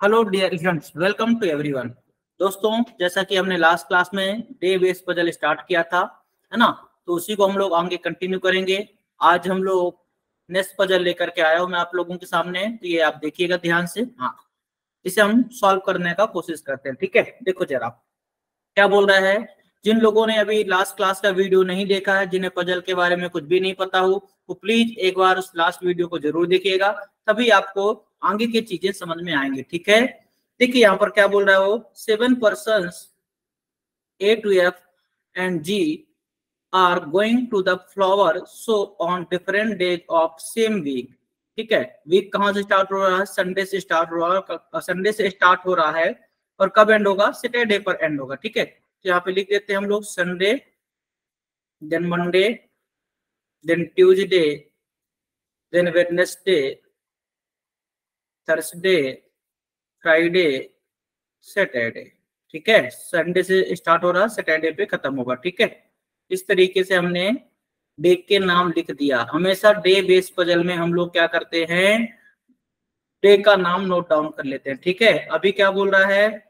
Hello dear students, welcome to everyone. दोस्तों, जैसा कि हमने लास्ट क्लास में डे बेस्ड पजल स्टार्ट किया था, है ना, तो उसी को हम लोग आगे कंटिन्यू करेंगे। आज हम लोग नेक्स्ट पजल लेकर के आया हूं मैं आप लोगों के सामने, तो ये आप देखिएगा ध्यान से। हाँ, इसे हम सॉल्व करने का कोशिश करते हैं। ठीक है, देखो जरा क्या बोल रहा है। जिन लोगों ने अभी लास्ट क्लास का वीडियो नहीं देखा है, जिन्हें पजल के बारे में कुछ भी नहीं पता हो, तो प्लीज एक बार उस लास्ट वीडियो को जरूर देखिएगा, तभी आपको आगे की चीजें समझ में आएंगी। ठीक है, देखिए यहाँ पर क्या बोल रहा है वो, 7 persons A to F and G are going to the flower show on different days of same week। ठीक है, वीक कहाँ से स्टार्ट हो रहा है? संडे से स्टार्ट हो रहा है। संडे से स्टार्ट हो रहा है और कब एंड होगा? सैटरडे पर एंड होगा। ठीक है, तो यहाँ पे लिख देते हैं हम लोग Sunday, then Monday, then Tuesday, then Wednesday, Thursday, Friday, Saturday. ठीक है, संडे से स्टार्ट हो रहा, सैटरडे पे खत्म होगा। ठीक है, इस तरीके से हमने डे के नाम लिख दिया। हमेशा डे बेस्ड पजल में हम लोग क्या करते हैं, डे का नाम नोट डाउन कर लेते हैं। ठीक है, अभी क्या बोल रहा है,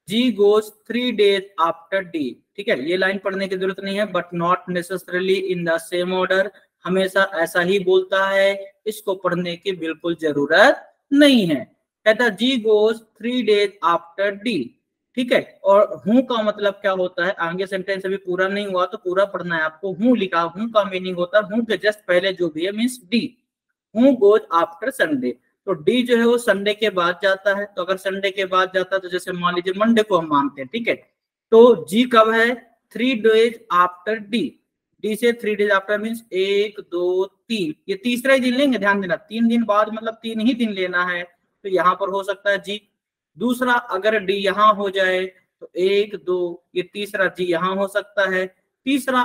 G goes 3 days after D। ठीक है, ये लाइन पढ़ने की जरूरत नहीं है, but not necessarily in the same order. हमेशा ऐसा ही बोलता है, इसको पढ़ने की बिल्कुल जरूरत नहीं है। कहता G goes 3 days after D। ठीक है, और हूं का मतलब क्या होता है, आगे सेंटेंस अभी पूरा नहीं हुआ तो पूरा पढ़ना है आपको। हूं लिखा, हूं का मीनिंग होता है हूं के जस्ट पहले जो भी है, मीन्स डी। हूं गोज आफ्टर संडे, तो डी जो है वो संडे के बाद जाता है। तो अगर संडे के बाद जाता है तो जैसे मान लीजिए मंडे को हम मानते हैं। ठीक है, तो जी कब है? 3 days आफ्टर डी। डी से 3 days आफ्टर मीन्स 1 2 3, ये तीसरा ही दिन लेंगे। ध्यान देना, 3 दिन बाद मतलब 3 ही दिन लेना है, तो यहाँ पर हो सकता है जी। दूसरा, अगर डी यहाँ हो जाए तो 1 2, ये तीसरा जी यहाँ हो सकता है। तीसरा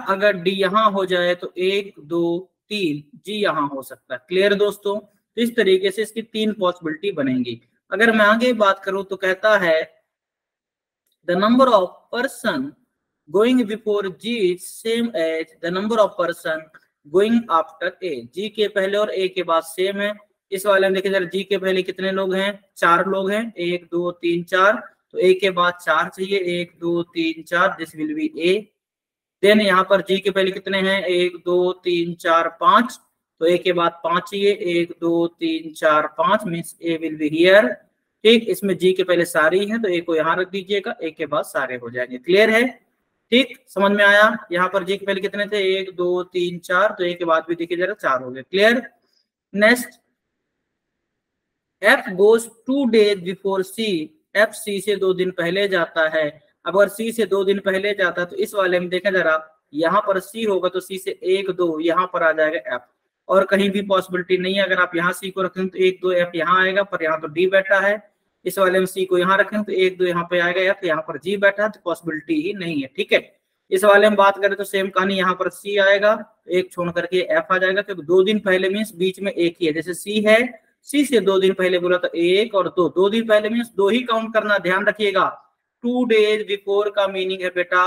अगर डी यहाँ हो जाए तो 1 2 3 जी यहाँ हो सकता है। क्लियर दोस्तों? तो इस तरीके से इसकी 3 पॉसिबिलिटी बनेंगी। अगर मैं आगे बात करूं तो कहता है the number of person going before G is same as the number of person going after A. G के पहले और ए के बाद सेम है। इस वाले में देखिए जरा, जी के पहले कितने लोग हैं? 4 लोग हैं, 1 2 3 4, तो ए के बाद 4 चाहिए, 1 2 3 4, this will be A. Then यहाँ पर जी के पहले कितने हैं? 1 2 3 4 5, तो ए के बाद 5 चाहिए, 1 2 3 4 5, means A will be here. ठीक, इसमें जी के पहले सारी हैं तो ए को यहाँ रख दीजिएगा, ए के बाद सारे हो जाएंगे। क्लियर है? ठीक, समझ में आया? यहाँ पर जी के पहले कितने थे? 1 2 3 4, तो ए के बाद भी देखिए जरा 4 हो गए। Clear? Next, F goes 2 days before C. F C से 2 दिन पहले जाता है। अगर सी से 2 दिन पहले जाता है तो इस वाले में देखें जरा, यहाँ पर सी होगा तो सी से 1 2 यहाँ पर आ जाएगा एफ, और कहीं भी पॉसिबिलिटी नहीं है। अगर आप यहाँ सी को रखें तो 1 2 एफ यहाँ आएगा, पर यहाँ तो डी बैठा है। इस वाले में सी को यहाँ रखें तो 1 2 यहाँ पे आएगा एफ, यहाँ पर जी बैठा है, तो पॉसिबिलिटी ही नहीं है। ठीक है, इस वाले में बात करें तो सेम कहानी, यहाँ पर सी आएगा, एक छोड़ करके एफ आ जाएगा, क्योंकि 2 दिन पहले मीन्स बीच में एक ही है। जैसे सी है, सी से 2 दिन पहले बोला तो 1 और 2, 2 दिन पहले मीन्स 2 ही काउंट करना, ध्यान रखिएगा। 2 days बिफोर का मीनिंग है बेटा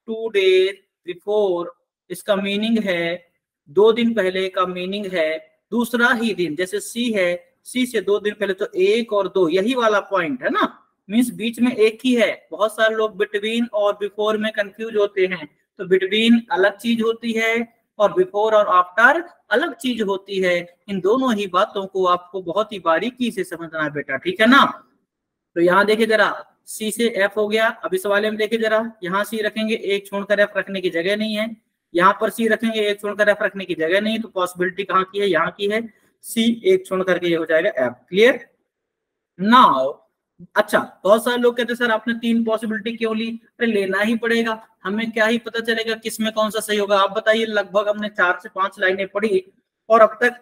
2 days बिफोर, इसका मीनिंग है 2 दिन पहले का मीनिंग है दूसरा ही दिन। जैसे सी है, सी से 2 दिन पहले तो 1 और 2, यही वाला पॉइंट है ना, मीन्स बीच में एक ही है। बहुत सारे लोग बिटवीन और बिफोर में कंफ्यूज होते हैं, तो बिटवीन अलग चीज होती है और बिफोर और आफ्टर अलग चीज होती है। इन दोनों ही बातों को आपको बहुत ही बारीकी से समझना है बेटा, ठीक है ना। तो यहाँ देखिए जरा, सी से एफ हो गया। अब इस वाले में देखिए जरा, यहाँ सी रखेंगे, एक छोड़कर एफ रखने की जगह नहीं है। यहाँ पर सी रखेंगे, एक छोड़कर एफ रखने की जगह नहीं, तो पॉसिबिलिटी कहाँ की है? यहाँ की है। सी एक छोड़ करके ये हो जाएगा एफ। क्लियर? नाउ अच्छा, बहुत सारे लोग कहते हैं सर आपने 3 पॉसिबिलिटी क्यों ली? अरे लेना ही पड़ेगा, हमें क्या ही पता चलेगा किसमें कौन सा सही होगा? आप बताइए, लगभग हमने 4 से 5 लाइनें पढ़ी और अब तक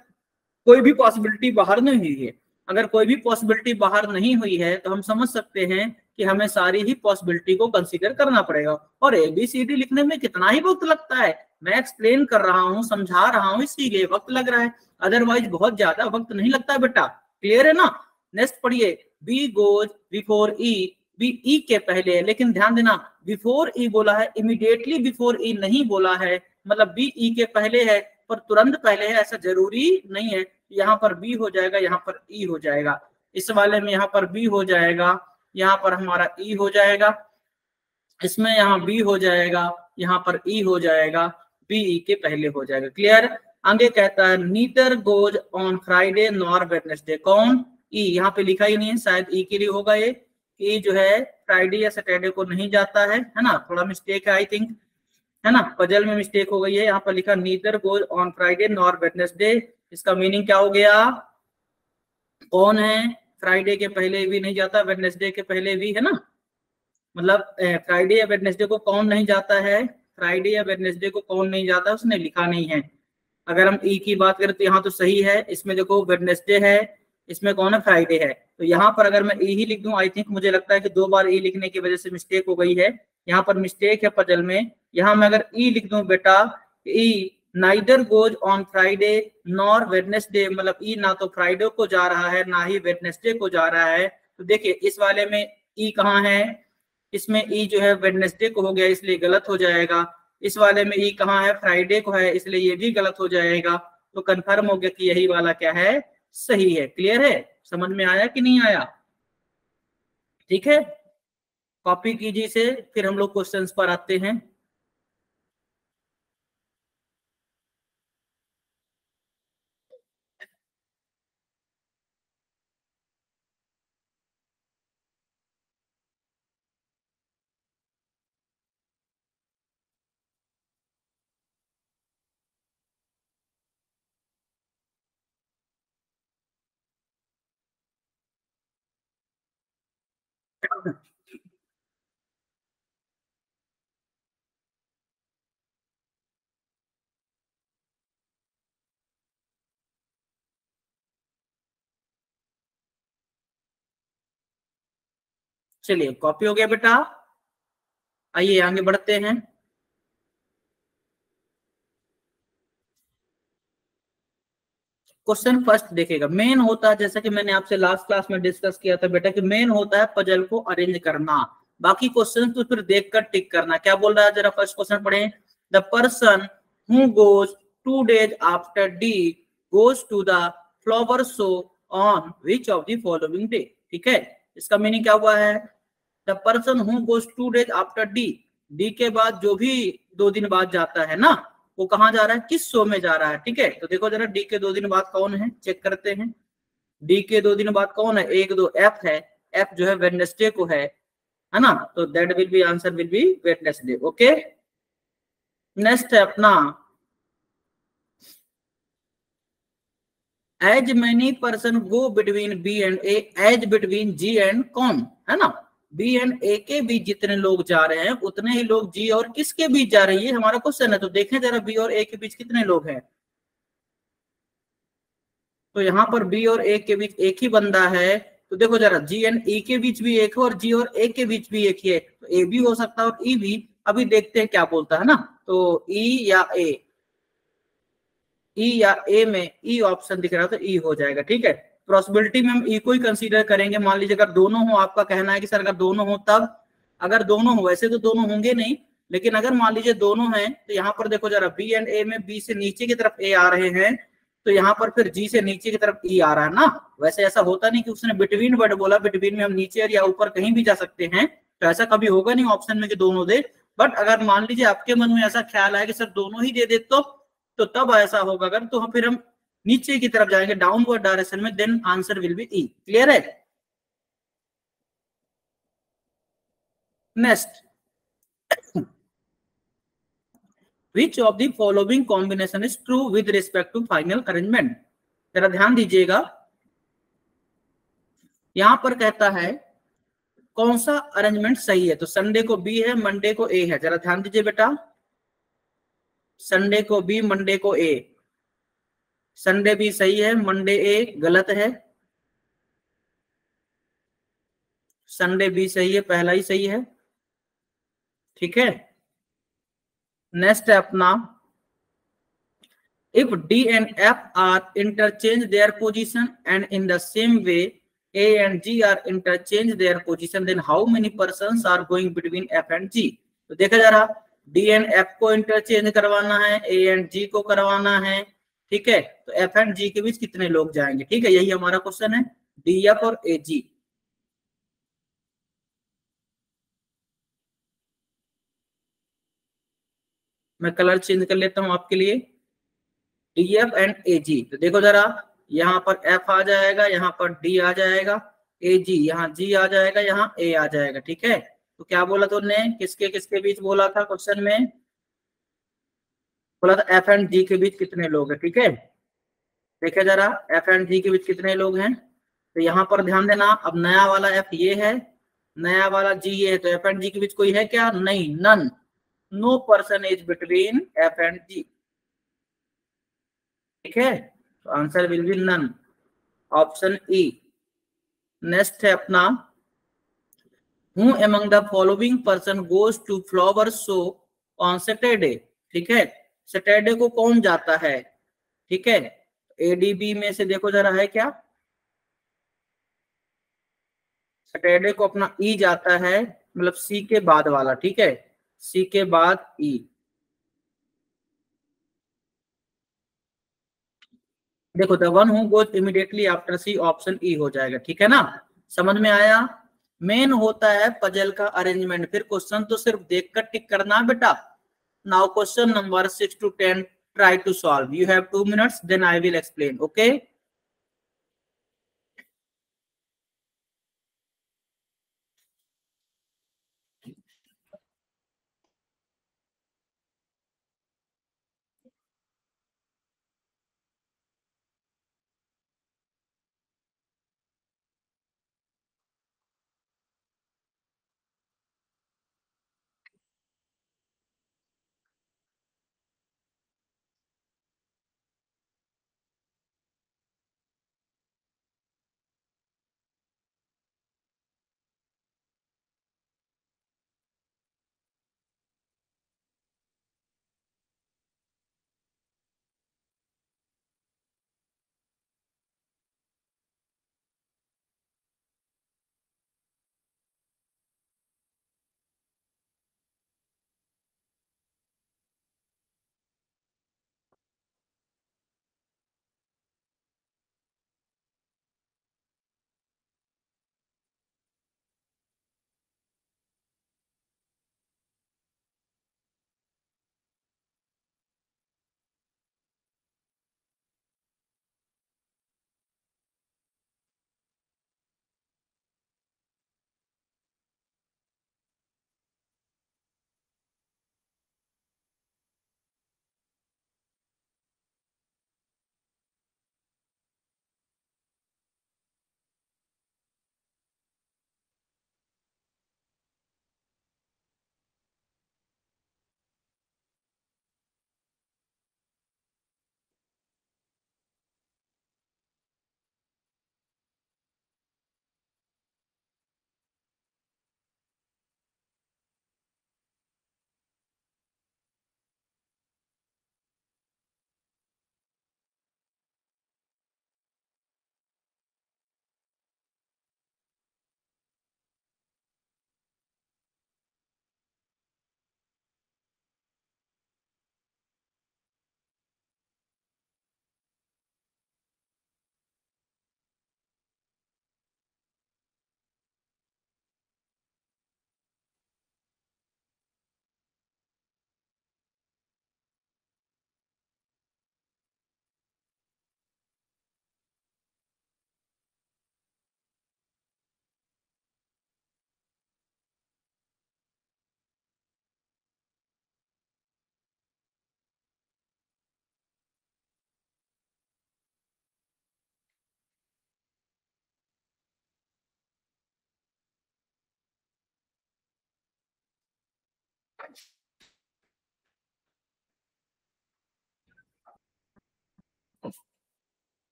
कोई भी पॉसिबिलिटी बाहर नहीं हुई है। अगर कोई भी पॉसिबिलिटी बाहर नहीं हुई है तो हम समझ सकते हैं कि हमें सारी ही पॉसिबिलिटी को कंसीडर करना पड़ेगा। और एबीसीडी लिखने में कितना ही वक्त लगता है, मैं एक्सप्लेन कर रहा हूँ, समझा रहा हूँ, इसीलिए वक्त लग रहा है, अदरवाइज बहुत ज्यादा वक्त नहीं लगता है बेटा। क्लियर है ना? नेक्स्ट पढ़िए, बी गोज बिफोर ई। बी ई के पहले है, लेकिन ध्यान देना बिफोर ई बोला है, इमीडिएटली बिफोर ई नहीं बोला है। मतलब बी ई के पहले है पर तुरंत पहले है ऐसा जरूरी नहीं है। यहाँ पर बी हो जाएगा, यहाँ पर ई हो जाएगा। इस वाले में यहाँ पर बी हो जाएगा, यहाँ पर हमारा ई हो जाएगा, इसमें यहाँ बी हो जाएगा, यहाँ पर ई हो जाएगा, बी ई के पहले हो जाएगा। क्लियर। आगे कहता है neither goes on Friday nor Wednesday. कौन? ई। यहाँ पे लिखा ही नहीं है, शायद ई के लिए होगा ये। ई जो है फ्राइडे या सैटरडे को नहीं जाता है ना, थोड़ा मिस्टेक है आई थिंक, है ना, पजल में मिस्टेक हो गई है। यहाँ पर लिखा neither goes on Friday nor Wednesday. इसका मीनिंग क्या हो गया? कौन है फ्राइडे के पहले भी नहीं जाता, वेडनेसडे के पहले भी, है ना। मतलब फ्राइडे या वेडनेसडे को कौन नहीं जाता है, फ्राइडे या वेडनेसडे को कौन नहीं जाता, उसने लिखा नहीं है। अगर हम ई की बात करें तो यहाँ तो सही है, इसमें देखो वेडनेसडे है, इसमें कौन है, फ्राइडे है। तो यहाँ पर अगर मैं ई ही लिख दूं, आई थिंक मुझे लगता है कि 2 बार ई लिखने की वजह से मिस्टेक हो गई है, यहाँ पर मिस्टेक है पजल में। यहाँ मैं अगर ई लिख दूं बेटा, E neither goes on Friday nor Wednesday, मतलब ई ना तो फ्राइडे को जा रहा है ना ही वेडनेसडे को जा रहा है। तो देखिए इस वाले में ई कहाँ है, इसमें ई जो है वेडनेसडे को हो गया इसलिए गलत हो जाएगा। इस वाले में ई कहाँ है, फ्राइडे को है, इसलिए ये भी गलत हो जाएगा। तो कंफर्म हो गया कि यही वाला क्या है, सही है। क्लियर है? समझ में आया कि नहीं आया? ठीक है, कॉपी कीजिए इसे, फिर हम लोग क्वेश्चंस पर आते हैं। चलिए कॉपी हो गया बेटा, आइए आगे बढ़ते हैं। क्वेश्चन फर्स्ट देखेगा, मेन होता है, जैसा कि मैंने आपसे लास्ट क्लास में डिस्कस किया था बेटा, कि मेन होता है पजल को अरेंज करना, बाकी क्वेश्चन तो फिर देखकर टिक करना। क्या बोल रहा है, जरा फर्स्ट क्वेश्चन पढ़ें। The person who goes 2 days after D goes to the flower show on which of the following day. ठीक है, इसका मीनिंग क्या हुआ है, the person who goes 2 days after D, D के बाद जो भी 2 दिन बाद जाता है ना, वो कहाँ जा रहा है, किस शो में जा रहा है। ठीक है, तो देखो जरा डी के 2 दिन बाद कौन है, चेक करते हैं। डी के 2 दिन बाद कौन है, 1 2 एफ है, एफ जो है वेडनेसडे को है ना, तो that will be answer will be Wednesday. Okay, next है अपना, as many person go between B and A as between G and कौन, है ना, बी एंड ए के बीच जितने लोग जा रहे हैं उतने ही लोग जी और किसके बीच जा रही है, हमारा क्वेश्चन है। तो देखें जरा बी और ए के बीच कितने लोग हैं, तो यहाँ पर बी और ए के बीच एक ही बंदा है। तो देखो जरा जी एंड ई के बीच भी एक है और जी और ए के बीच भी एक ही है, तो ए भी हो सकता है और ई भी। अभी देखते हैं क्या बोलता है ना, तो ई या ए, ई या ए में ई ऑप्शन दिख रहा है तो ई हो जाएगा। ठीक है, पॉसिबिलिटी में हम ई को ही कंसीडर करेंगे। मान लीजिए अगर दोनों हो, आपका कहना है कि सर अगर दोनों हो तब, अगर दोनों हो, वैसे तो दोनों होंगे नहीं, लेकिन अगर मान लीजिए दोनों हैं तो यहाँ पर देखो जरा बी एंड ए में बी से नीचे की तरफ ए आ रहे हैं, तो यहाँ पर फिर जी से नीचे की तरफ ई आ रहा है ना। वैसे ऐसा होता नहीं कि उसने बिटवीन वर्ड बोला, बिटवीन में हम नीचे या ऊपर कहीं भी जा सकते हैं, तो ऐसा कभी होगा नहीं ऑप्शन में कि दोनों दे। बट अगर मान लीजिए आपके मन में ऐसा ख्याल आया कि सर दोनों ही दे दे तो तब ऐसा होगा, अगर तो फिर हम नीचे की तरफ जाएंगे डाउनवर्ड डायरेक्शन में, then answer will be E. Clear है? Next, which of the following combination is true with respect to final arrangement. जरा ध्यान दीजिएगा, यहां पर कहता है कौन सा अरेंजमेंट सही है, तो संडे को बी है, मंडे को ए है। जरा ध्यान दीजिए बेटा, संडे को बी, मंडे को ए, संडे बी सही है, मंडे ए गलत है, संडे बी सही है, पहला ही सही है। ठीक है, नेक्स्ट है अपना, if D and F are interchange their position and in the same way A and G are interchange their position, then how many persons are going between F and G। तो देखा जा रहा, D and F को interchange करवाना है, A and जी को करवाना है, ठीक है। तो एफ एंड जी के बीच कितने लोग जाएंगे, ठीक है, यही हमारा क्वेश्चन है, डी एफ और ए जी। मैं कलर चेंज कर लेता हूं आपके लिए, डी एफ एंड ए जी। तो देखो जरा, यहाँ पर एफ आ जाएगा, यहाँ पर डी आ जाएगा, ए जी, यहाँ जी आ जाएगा, यहाँ ए आ जाएगा, ठीक है। तो क्या बोला तुमने, किसके किसके बीच बोला था क्वेश्चन में, बोला था एफ एंड जी के बीच कितने लोग हैं, ठीक है। देखिए जरा, एफ एंड जी के बीच कितने लोग हैं, तो यहाँ पर ध्यान देना, अब नया वाला एफ ये है, नया वाला जी ये है, तो एफ एंड जी के बीच कोई है क्या, नहीं, none, no person is between F and G, ठीक है। तो answer will be none, option E. Next है अपना, who among the following person goes to flower show on Saturday, ठीक है, सैटरडे को कौन जाता है, ठीक है। एडीबी में से देखो जरा है क्या, सैटरडे को अपना ई जाता है, मतलब सी के बाद वाला, ठीक है, सी के बाद ई। देखो the one who goes immediately after C, option E हो जाएगा, ठीक है ना, समझ में आया। मेन होता है पजल का अरेंजमेंट, फिर क्वेश्चन तो सिर्फ देखकर टिक करना बेटा। Now question number 6 to 10 try to solve, you have 2 minutes, then I will explain, okay।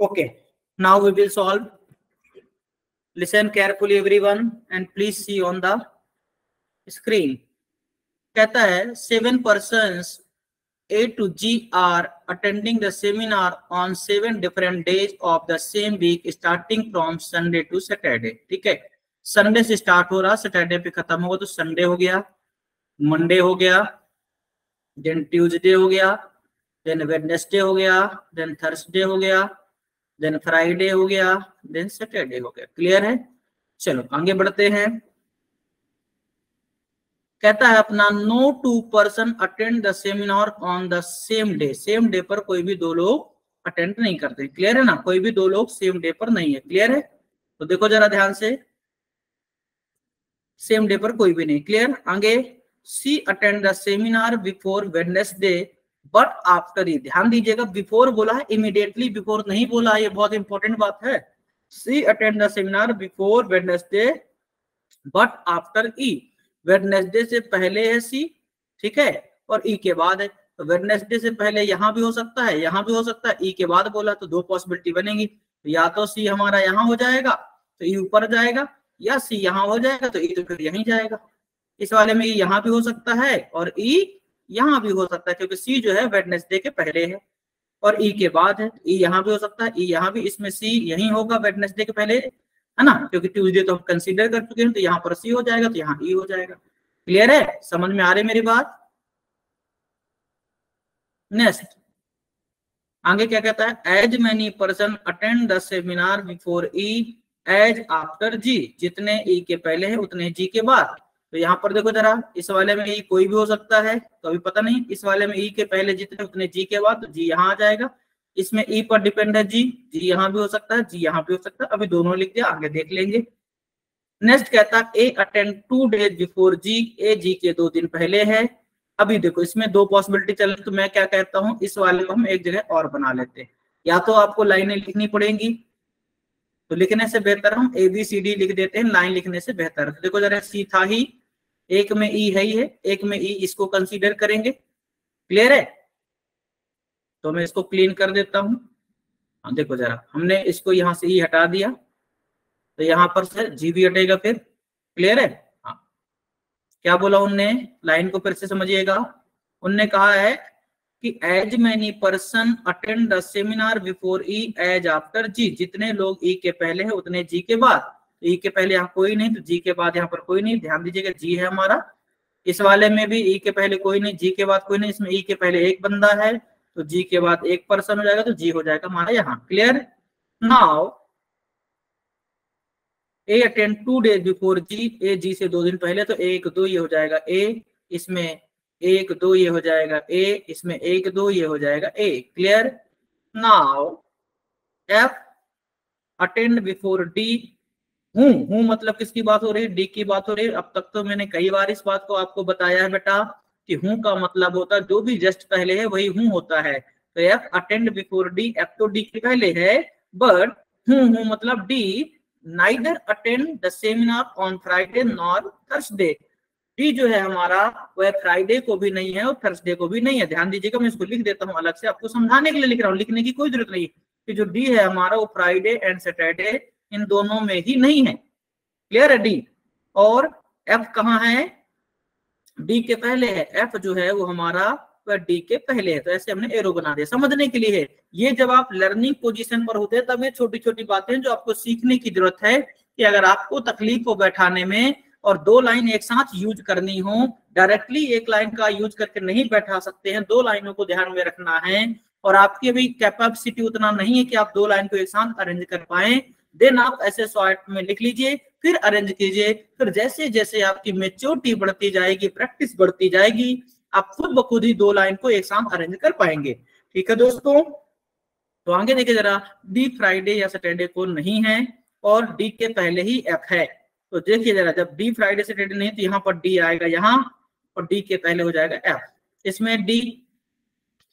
Okay, now we will solve. Listen carefully everyone and please see on the screen. कहता है 7 persons A to G are attending the seminar on 7 different days of the same week starting from Sunday to Saturday, ठीक है। Sunday से start हो रहा, Saturday पे खत्म होगा, तो संडे हो गया, मंडे हो गया, देन ट्यूसडे हो गया, देन वेडनेसडे हो गया, देन थर्सडे हो गया, देन फ्राइडे हो गया, देन सैटरडे हो गया। क्लियर है? चलो आगे बढ़ते हैं। कहता है अपना no two person attend the seminar on the same day. Same day पर कोई भी दो लोग अटेंड नहीं करते। क्लियर है ना? कोई भी दो लोग सेम डे पर नहीं है। क्लियर है? तो देखो जरा ध्यान से, सेम डे पर कोई भी नहीं। क्लियर? आगे, C attend the seminar before Wednesday but after E. ध्यान दीजिएगा, बिफोर बोला है, इमीडिएटली बिफोर नहीं बोला है, ये बहुत इंपॉर्टेंट बात है। C attend the seminar before Wednesday but after E. Wednesday से पहले है सी, ठीक है, और ई के बाद है। तो वेडनेसडे से पहले यहां भी हो सकता है, यहां भी हो सकता है, ई के बाद बोला तो दो पॉसिबिलिटी बनेगी। तो या तो सी हमारा यहां हो जाएगा तो ई ऊपर जाएगा, या सी यहां हो जाएगा तो ई तो फिर यहीं जाएगा। इस वाले में यहां भी हो सकता है और ई यहां भी हो सकता है, क्योंकि सी जो है वेडनेसडे के पहले है और ई के बाद है। ई यहां भी हो सकता है, ई यहां भी, इसमें सी यहीं होगा वेडनेसडे के पहले, है ना, क्योंकि ट्यूसडे तो हम कंसीडर कर चुके हैं, तो यहाँ पर सी हो जाएगा, तो यहाँ ई हो जाएगा। क्लियर है? समझ में आ रही मेरी बात? नेक्स्ट आगे क्या कहता है, as many person attend the seminar before E as after G. जितने ई के पहले है उतने जी के बाद। तो यहाँ पर देखो जरा, इस वाले में ई कोई भी हो सकता है, तो अभी पता नहीं। इस वाले में ई के पहले जितने उतने जी के बाद, तो जी यहाँ आ जाएगा। इसमें ई पर डिपेंड है जी, जी यहाँ भी हो सकता है, जी यहाँ भी हो सकता है। अभी दोनों लिख दिया, आगे देख लेंगे। नेक्स्ट कहता है ए अटेंड 2 डेज बिफोर जी। ए जी के 2 दिन पहले है। अभी देखो इसमें दो पॉसिबिलिटी चल रही, तो मैं क्या कहता हूं, इस वाले को हम एक जगह और बना लेते हैं। या तो आपको लाइनें लिखनी पड़ेंगी, तो लिखने से बेहतर हम ए बी सी डी लिख देते हैं, लाइन लिखने से बेहतर। तो देखो जरा, सी था ही, एक में ई है ही है, एक में ई, इसको कंसीडर करेंगे। क्लियर है? तो मैं इसको क्लीन कर देता हूं। हाँ देखो जरा, हमने इसको यहां से ई हटा दिया, तो यहाँ पर से जी भी हटेगा फिर। क्लियर है? हाँ, क्या बोला उनने, लाइन को फिर से समझिएगा। उनने कहा है कि as many person attend the seminar before E as after G. जितने लोग ई के पहले हैं उतने जी के बाद। ई के पहले यहाँ कोई नहीं, तो जी के बाद यहाँ पर कोई नहीं। ध्यान दीजिएगा, जी है हमारा। इस वाले में भी ई के पहले कोई नहीं, जी के बाद कोई नहीं। इसमें ई के पहले एक बंदा है, तो जी के बाद एक पर्सन हो जाएगा, तो जी हो जाएगा हमारा यहाँ। क्लियर? नाउ ए अटेंड 2 डेज बिफोर जी। ए जी से 2 दिन पहले, तो 1 2 ये हो जाएगा ए, इसमें 1 2 ये हो जाएगा ए, इसमें 1 2 ये हो जाएगा A. Clear? Now F attend before D. हूं मतलब किसकी बात हो रही है, डी की बात हो रही है। अब तक तो मैंने कई बार इस बात को आपको बताया है बेटा, कि हूं का मतलब होता है जो भी जस्ट पहले है वही हूं होता है। तो F attend before D, F तो डी के पहले है, बट हूं मतलब D neither attend the seminar on Friday nor Thursday. D जो है हमारा वह फ्राइडे को भी नहीं है और थर्सडे को भी नहीं है। ध्यान दीजिएगा, मैं इसको लिख देता हूँ अलग से, आपको समझाने के लिए लिख रहा हूँ, लिखने की कोई जरूरत नहीं कि जो डी है हमारा वो फ्राइडे एंड सैटरडे इन दोनों में ही नहीं है। क्लियर है? डी और एफ कहाँ है, डी के पहले है। एफ जो है वो हमारा वह डी के पहले है, तो ऐसे हमने एरो बना दिया, समझने के लिए है। ये जब आप लर्निंग पोजीशन पर होते हैं तब ये छोटी छोटी बातें जो आपको सीखने की जरूरत है, कि अगर आपको तकलीफ को बैठाने में और 2 लाइन एक साथ यूज करनी हो, डायरेक्टली एक लाइन का यूज करके नहीं बैठा सकते हैं, 2 लाइनों को ध्यान में रखना है, और आपकी अभी कैपेसिटी उतना नहीं है कि आप 2 लाइन को एक साथ अरेंज कर पाए, देन आप ऐसे शॉर्ट में लिख लीजिए, फिर अरेंज कीजिए। फिर जैसे जैसे आपकी मेच्योरिटी बढ़ती जाएगी, प्रैक्टिस बढ़ती जाएगी, आप खुद ब खुद ही 2 लाइन को एक साथ अरेंज कर पाएंगे। ठीक है दोस्तों? तो आगे देखिए जरा, डी फ्राइडे या सैटरडे को नहीं है और डी के पहले ही एफ है। तो देखिए जरा, जब डी फ्राइडे सैटरडे नहीं तो यहाँ पर डी आएगा यहाँ, और डी के पहले हो जाएगा एफ। इसमें डी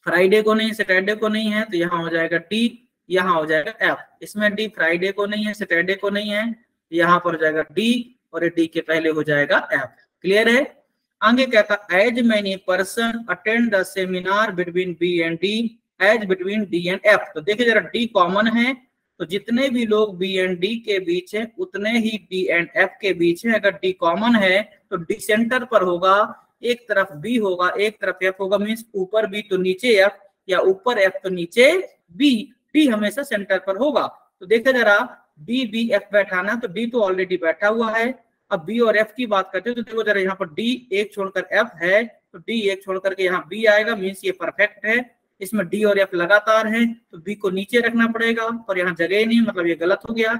फ्राइडे को नहीं, सैटरडे को नहीं है, तो यहाँ हो जाएगा डी, यहाँ हो जाएगा एफ। इसमें डी फ्राइडे को नहीं है, सैटरडे को नहीं है, यहाँ पर हो जाएगा डी, और डी के पहले हो जाएगा एफ। क्लियर है? आगे कहता as many person attend the seminar between B and D as between D and F. तो देखिए जरा, डी कॉमन है, तो जितने भी लोग बी एंड डी के बीच है उतने ही डी एंड एफ के बीच है। अगर डी कॉमन है तो डी सेंटर पर होगा, एक तरफ बी होगा एक तरफ एफ होगा, मीन्स ऊपर बी तो नीचे एफ, या ऊपर एफ तो नीचे बी, डी हमेशा सेंटर पर होगा। तो देखिए जरा, डी बी एफ बैठाना है, तो डी तो ऑलरेडी बैठा हुआ है। अब बी और एफ की बात करते हैं तो देखो जरा, यहाँ पर डी एक छोड़कर एफ है, तो डी एक छोड़ करके यहाँ बी आएगा, मीन्स ये परफेक्ट है। इसमें डी और एफ लगातार है, तो बी को नीचे रखना पड़ेगा, और यहाँ जगह ही नहीं, मतलब ये गलत हो गया।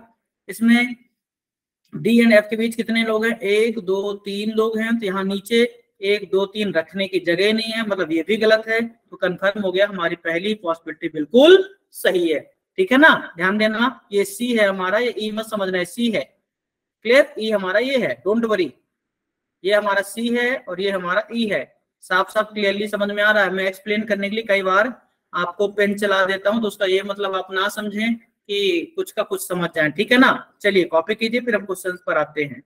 इसमें डी एंड एफ के बीच कितने लोग हैं, 1 2 3 लोग हैं, तो यहाँ नीचे 1 2 3 रखने की जगह नहीं है, मतलब ये भी गलत है। तो कंफर्म हो गया, हमारी पहली पॉसिबिलिटी बिल्कुल सही है। ठीक है ना, ध्यान देना, ये सी है हमारा, ये ई मत समझना है, सी है। क्लियर, ई हमारा ये है, डोंट वरी, ये हमारा सी है और ये हमारा ई है। साफ साफ क्लियरली समझ में आ रहा है। मैं एक्सप्लेन करने के लिए कई बार आपको पेन चला देता हूं, तो उसका ये मतलब आप ना समझें कि कुछ का कुछ समझ जाए। ठीक है ना, चलिए कॉपी कीजिए, फिर हम क्वेश्चन पर आते हैं।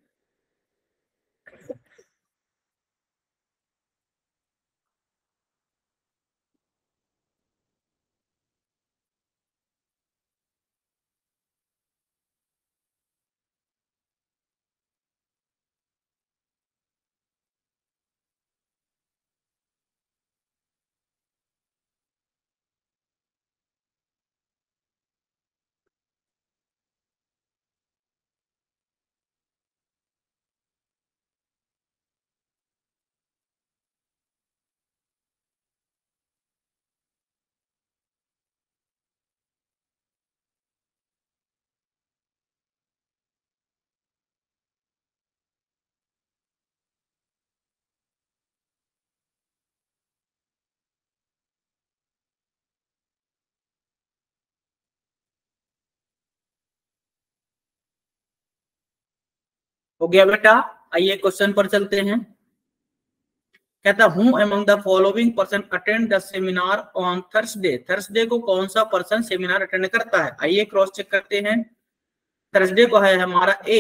हो गया बेटा, आइए क्वेश्चन पर चलते हैं। कहता हूं among the following person attend the seminar on Thursday. Thursday को कौन सा पर्सन सेमिनार अटेंड करता है, आइए क्रॉस चेक करते हैं। थर्सडे को है हमारा ए।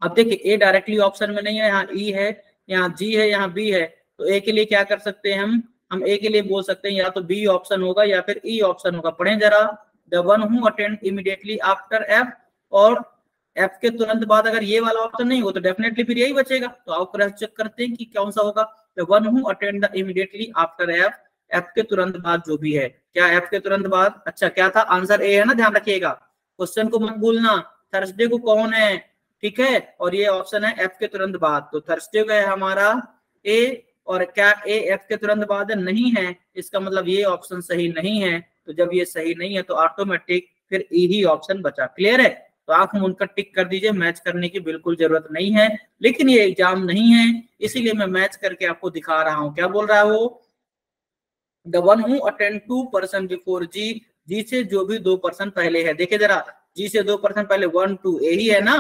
अब देखिए ए डायरेक्टली ऑप्शन में नहीं है, यहाँ ई है, यहाँ जी है, यहाँ बी है, तो ए के लिए क्या कर सकते हैं हम ए के लिए बोल सकते हैं या तो बी ऑप्शन होगा या फिर ई ऑप्शन होगा। पढ़ें जरा, the one who attend immediately after F, और एफ के तुरंत बाद अगर ये वाला ऑप्शन नहीं हो तो डेफिनेटली फिर यही बचेगा। तो आप क्रॉस चेक करते हैं कि कौन सा होगा। The one who attend the immediately after F, F के तुरंत बाद जो भी है, क्या एफ के तुरंत बाद, अच्छा क्या था आंसर ए है ना, ध्यान रखिएगा, क्वेश्चन को मत भूलना। थर्सडे को कौन है, ठीक है, और ये ऑप्शन है एफ के तुरंत बाद, तो थर्सडे का है हमारा ए, और क्या ए एफ के तुरंत बाद नहीं है, इसका मतलब ये ऑप्शन सही नहीं है। तो जब ये सही नहीं है तो ऑटोमेटिक फिर ई ही ऑप्शन बचा। क्लियर है, तो आंख मूंद कर टिक कर दीजिए, मैच करने की बिल्कुल जरूरत नहीं है। लेकिन ये एग्जाम नहीं है, इसीलिए मैं मैच करके आपको दिखा रहा हूं। क्या बोल रहा है वो, the one who attend 2 person before G, G से जो भी 2 पर्सन पहले है। देखिए जरा, जी से 2 पर्सन पहले 1 2 यही है ना,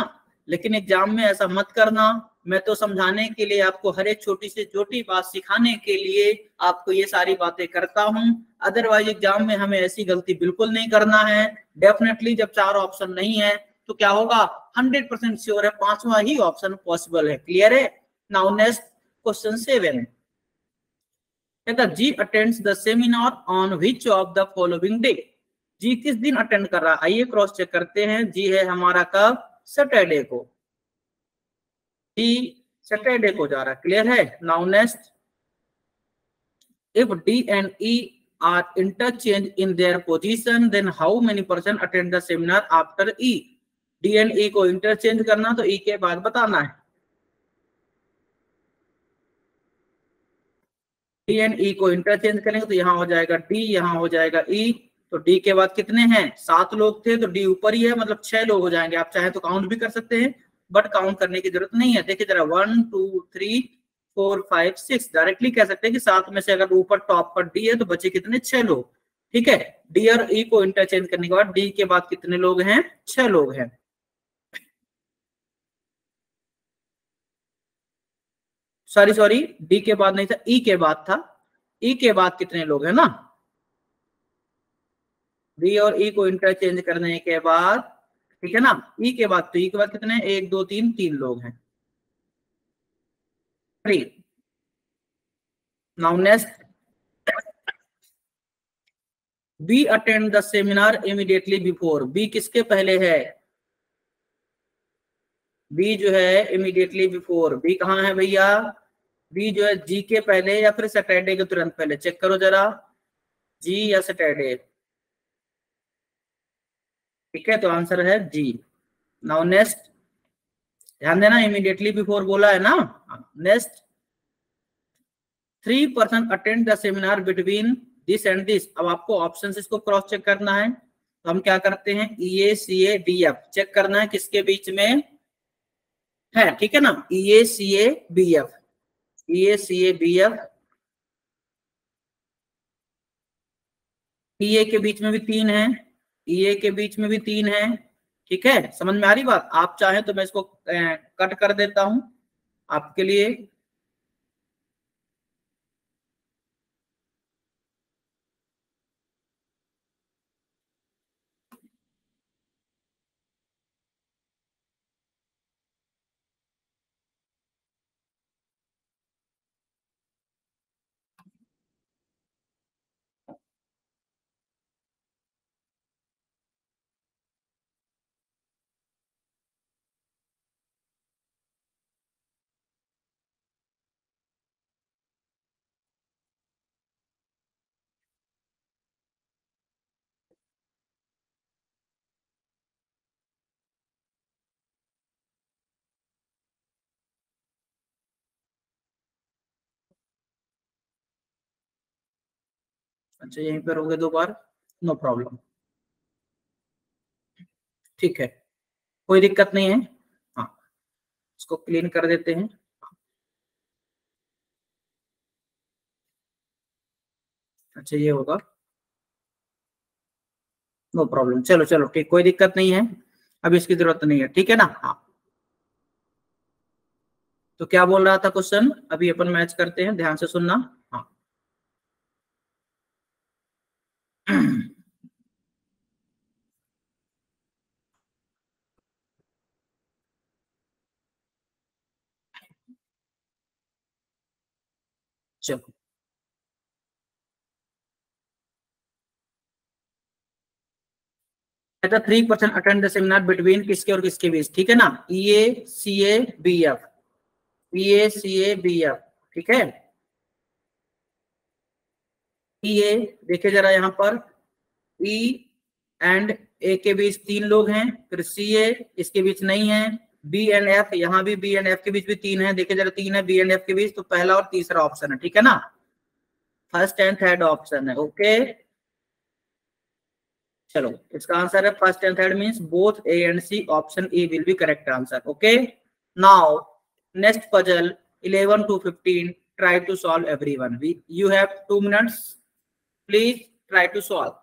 लेकिन एग्जाम में ऐसा मत करना। मैं तो समझाने के लिए, आपको हर एक छोटी से छोटी बात सिखाने के लिए आपको ये सारी बातें करता हूं। अदरवाइज एग्जाम में हमें ऐसी गलती बिल्कुल नहीं करना है। डेफिनेटली जब 4 ऑप्शन नहीं है तो क्या होगा, 100% श्योर है 5वां ही ऑप्शन पॉसिबल है। क्लियर है, नाउ नेक्स्ट क्वेश्चन 7। कहता G attends the seminar on which of the following day. G किस दिन अटेंड कर रहा है, आइए क्रॉस चेक करते हैं। जी है हमारा कब, सैटरडे को, जी सैटरडे को जा रहा है। क्लियर है, now next, if D and E R interchange in their position then how many person attend the seminar after E. D and E को इंटरचेंज करना, तो ई के बाद बताना है। डी एंड ई को इंटरचेंज करेंगे तो यहाँ हो जाएगा डी, यहाँ हो जाएगा ई, तो डी के बाद कितने हैं, 7 लोग थे, तो डी ऊपर ही है, मतलब 6 लोग हो जाएंगे। आप चाहे तो काउंट भी कर सकते हैं, बट काउंट करने की जरूरत नहीं है। देखिए जरा 1 2 3 4 5 6, डायरेक्टली कह सकते हैं कि 7 में से अगर ऊपर टॉप पर डी है तो बचे कितने, 6 लोग। ठीक है, डी और ई को इंटरचेंज करने के बाद डी के बाद कितने लोग हैं, 6 लोग हैं। सॉरी सॉरी, डी के बाद नहीं था, ई के बाद था। ई के बाद कितने लोग हैं ना, डी और ई को इंटरचेंज करने के बाद, ठीक है ना, ई के बाद, तो ई के बाद कितने, 1 2 3 3 लोग हैं। 3। Now next, B attend the seminar immediately before. B किसके पहले है, बी जो है इमीडिएटली बिफोर, बी कहाँ है भैया, बी जो है जी के पहले या फिर सैटरडे के तुरंत पहले, चेक करो जरा, जी या सैटरडे। ठीक है, तो आंसर है जी। नाउ नेक्स्ट, ध्यान देना, इमीडिएटली बिफोर बोला है ना। Next, 3 person attend the seminar between this and this. अब आपको ऑप्शन इसको क्रॉस चेक करना है, तो हम क्या करते हैं, E A C A D F check करना है किसके बीच में है, ठीक है ना, E A C A B F, E A C A B F, E A के बीच में भी 3 है, ई ए के बीच में भी 3 है। ठीक है, समझ में आ रही बात? आप चाहें तो मैं इसको कट कर देता हूं आपके लिए। अच्छा, यहीं पर होंगे 2 बार, नो प्रॉब्लम। ठीक है, कोई दिक्कत नहीं है। हाँ, इसको क्लीन कर देते हैं। अच्छा, ये होगा, नो प्रॉब्लम। चलो चलो ठीक, कोई दिक्कत नहीं है, अब इसकी जरूरत नहीं है, ठीक है ना। हाँ, तो क्या बोल रहा था क्वेश्चन, अभी अपन मैच करते हैं, ध्यान से सुनना। हाँ। चलो, 3 person attend the seminar between किसके और किसके बीच, ठीक है ना, E A C A B F, E A C A B F, ठीक है। ई ए, देखिए जरा यहाँ पर, ई एंड ए के बीच 3 लोग हैं, फिर सी ए इसके बीच नहीं है, बी एंड एफ, यहाँ भी बी एंड एफ के बीच भी 3 है, देखिए जरा 3 है बी एंड एफ के बीच, तो पहला और तीसरा ऑप्शन है, ठीक है ना, फर्स्ट एंड थर्ड ऑप्शन है, ओके। चलो, इसका आंसर है first and third, means both A and C, option A will be correct answer, okay. Now next puzzle, 11 to 15, try to solve everyone, you have 2 minutes, please try to solve।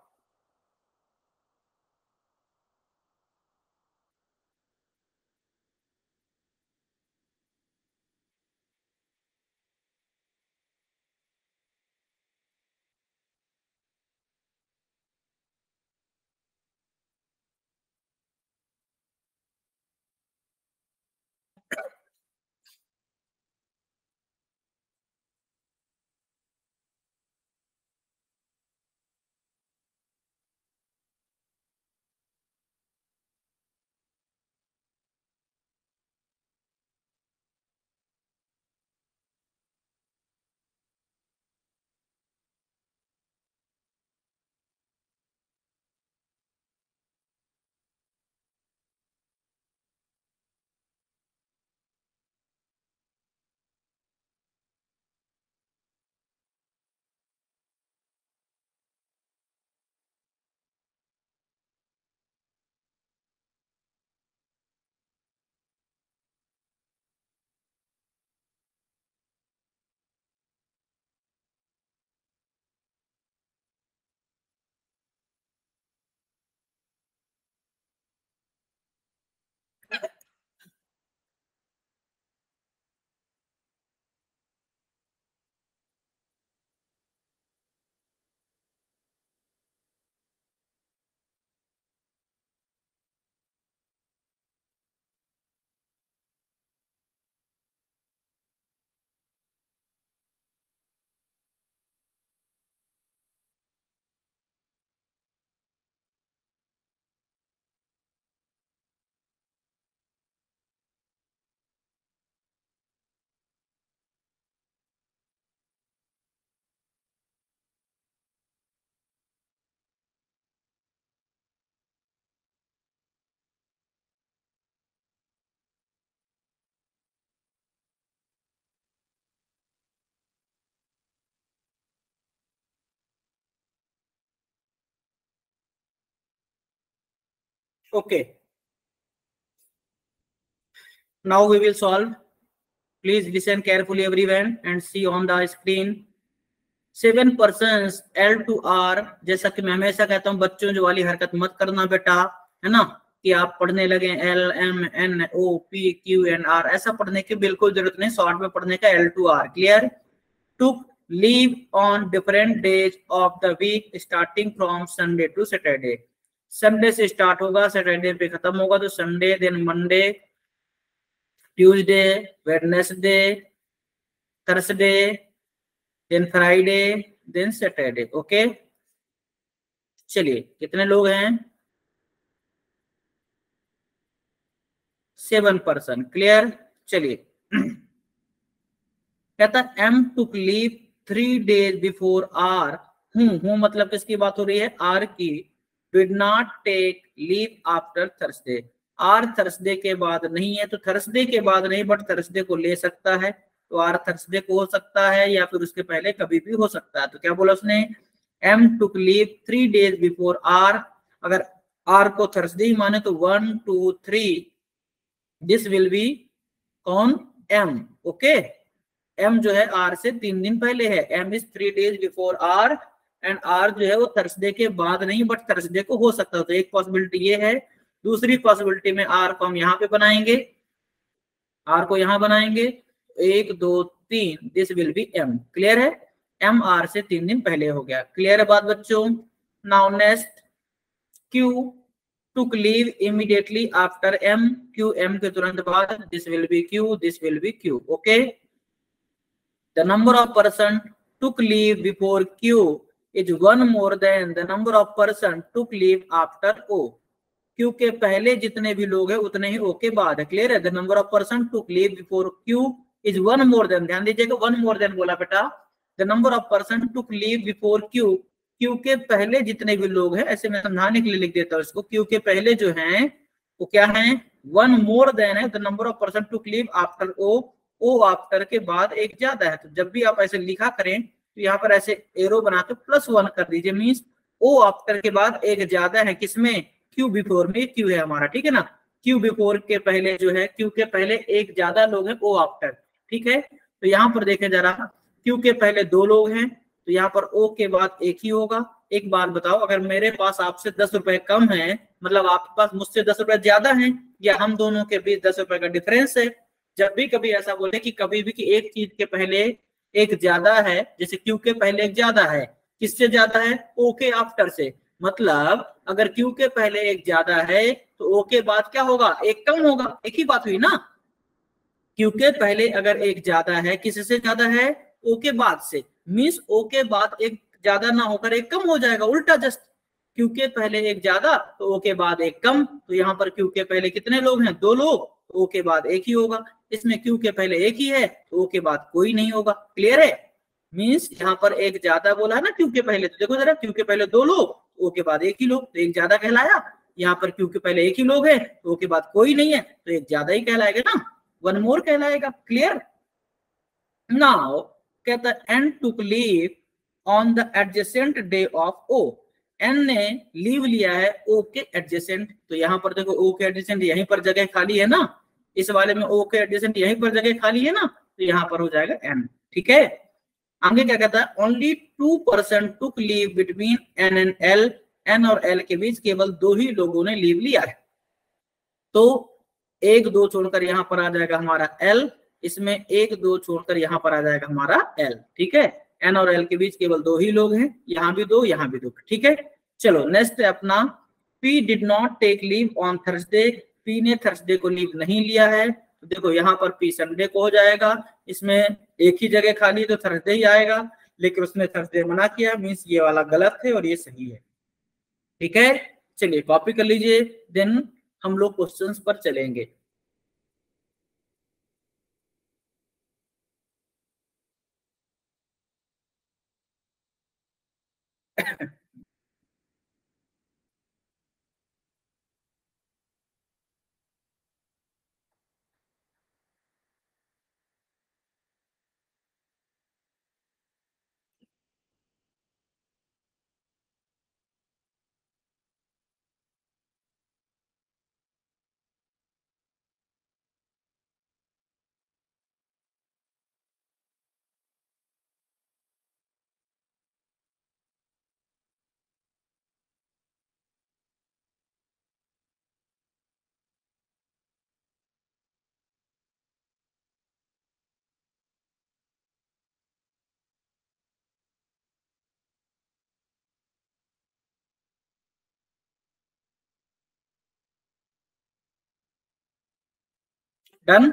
Okay, now we will solve. Please listen carefully everyone and see on the screen. 7% L to R, जैसा कि मैं हमेशा कहता हूँ बच्चों जो वाली हरकत मत करना बेटा, है ना, कि आप पढ़ने लगे LMNOPQNR, ऐसा पढ़ने की बिल्कुल जरूरत नहीं, शॉर्ट में पढ़ने का L to R। Clear? To leave on different days of the week starting from Sunday to Saturday. Sunday से स्टार्ट होगा, सैटरडे पे खत्म होगा, तो Sunday, then Monday, Tuesday, Wednesday, Thursday, then Friday, then Saturday. Okay, चलिए कितने लोग हैं? 7%। क्लियर? चलिए कहता M took leave 3 days before R. हूँ मतलब किसकी बात हो रही है? आर की। Did not take leave after Thursday. R Thursday के बाद नहीं है, तो थर्सडे के बाद नहीं, बट थर्सडे को ले सकता है, तो आर थर्सडे को हो सकता है या फिर उसके पहले कभी भी हो सकता है। तो क्या बोला उसने? M took leave 3 days before R. अगर आर को थर्सडे ही माने तो 1 2 3, दिस विल बी कौन? एम। ओके, एम जो है आर से 3 दिन पहले है। M is 3 days before R, and R जो है वो थर्सडे के बाद नहीं, बट थर्सडे को हो सकता है। तो एक पॉसिबिलिटी ये है। दूसरी पॉसिबिलिटी में आर को हम यहाँ पे बनाएंगे, आर को यहाँ बनाएंगे, 1 2 3, this will be M. Clear है? एम आर से 3 दिन पहले हो गया। क्लियर है बात बच्चों? Now next, Q took leave immediately after M. Q M के तुरंत बाद, this will be Q, this will be Q. Okay, the number of person took leave before Q is one more than the number of person took leave after O। Q के पहले जितने भी लोग हैं उतने ही O के बाद है। क्लियर है? the number of person took leave before Q is one more than, ध्यान दीजिएगा, one more than बोला बेटा। the number of person took leave before Q, Q के पहले जितने भी लोग हैं, ऐसे मैं समझाने के लिए लिख देता हूँ इसको, Q के पहले जो हैं वो क्या है? वन मोर देन है the number of person to leave after O. O after के बाद एक ज्यादा है। तो जब भी आप ऐसे लिखा करें तो यहाँ पर ऐसे एरो बना के +1 कर दीजिए, मीन्स ओ आफ्टर के बाद एक ज्यादा है। किसमें? क्यू बिफोर में। क्यू है हमारा, ठीक है ना। क्यू बिफोर के पहले जो है, क्यू के पहले एक ज्यादा लोग हैं ओ आफ्टर। ठीक है, तो यहाँ पर देखें जरा, क्यू के पहले 2 लोग हैं, तो यहाँ पर ओ के बाद एक ही होगा। एक बात बताओ, अगर मेरे पास आपसे 10 रुपए कम है, मतलब आपके पास मुझसे 10 रुपए ज्यादा हैं, या हम दोनों के बीच 10 रुपए का डिफरेंस है, जब भी कभी ऐसा बोले कि कभी भी कि एक चीज के पहले एक ज्यादा है, जैसे क्यू के पहले एक ज्यादा है, किससे ज्यादा है? ओ के आफ्टर से। मतलब अगर क्यू के पहले एक ज्यादा है तो ओ के बाद क्या होगा? एक कम होगा। एक ही बात हुई ना। क्यू के पहले अगर एक ज्यादा है, किससे ज्यादा है? ओ के बाद से। मीन्स ओ के बाद एक ज्यादा ना होकर एक कम हो जाएगा, उल्टा जस्ट। क्यू के पहले एक ज्यादा तो ओ के बाद एक कम। तो यहाँ पर क्यू के पहले कितने लोग हैं? 2 लोग, तो ओ के बाद एक ही होगा। इसमें क्यू के पहले एक ही है तो ओ के बाद कोई नहीं होगा। क्लियर है? मीन्स यहाँ पर एक ज्यादा बोला है ना क्यू के पहले, तो देखो जरा, क्यू के पहले 2 लोग, ओ के बाद एक ही लोग, तो एक ज्यादा कहलाया। यहाँ पर क्यू के पहले एक ही लोग है तो ओ के बाद कोई नहीं है, तो एक ज्यादा ही कहलाएगा ना, वन मोर कहलाएगा। क्लियर? नाउ कहता है N took leave on the adjacent day of O. N ने लीव लिया है ओ के एडजेसेंट, तो यहाँ पर देखो ओ के एडजेसेंट यहीं पर जगह खाली है ना, इस वाले में ओ के एडजेसेंट यहीं पर जगह खाली है ना, तो यहाँ पर हो जाएगा एन। ठीक है, आगे क्या कहता है? Only 2% took leave between N and L. N और एल के बीच केवल 2 ही लोगों ने लीव लिया है, तो 1 2 छोड़कर यहाँ पर आ जाएगा हमारा एल, इसमें 1 2 छोड़कर यहाँ पर आ जाएगा हमारा एल। ठीक है, एन और एल के बीच केवल 2 ही लोग हैं, यहाँ भी 2, यहाँ भी 2। ठीक है, चलो नेक्स्ट है अपना, P did not take leave on Thursday. P ने थर्सडे को लीव नहीं लिया है, तो देखो यहाँ पर पी संडे को हो जाएगा, इसमें एक ही जगह खाली, तो थर्सडे ही आएगा, लेकिन उसने थर्सडे मना किया, मीन्स ये वाला गलत है और ये सही है। ठीक है, चलिए कॉपी कर लीजिए, देन हम लोग क्वेश्चंस पर चलेंगे। डन।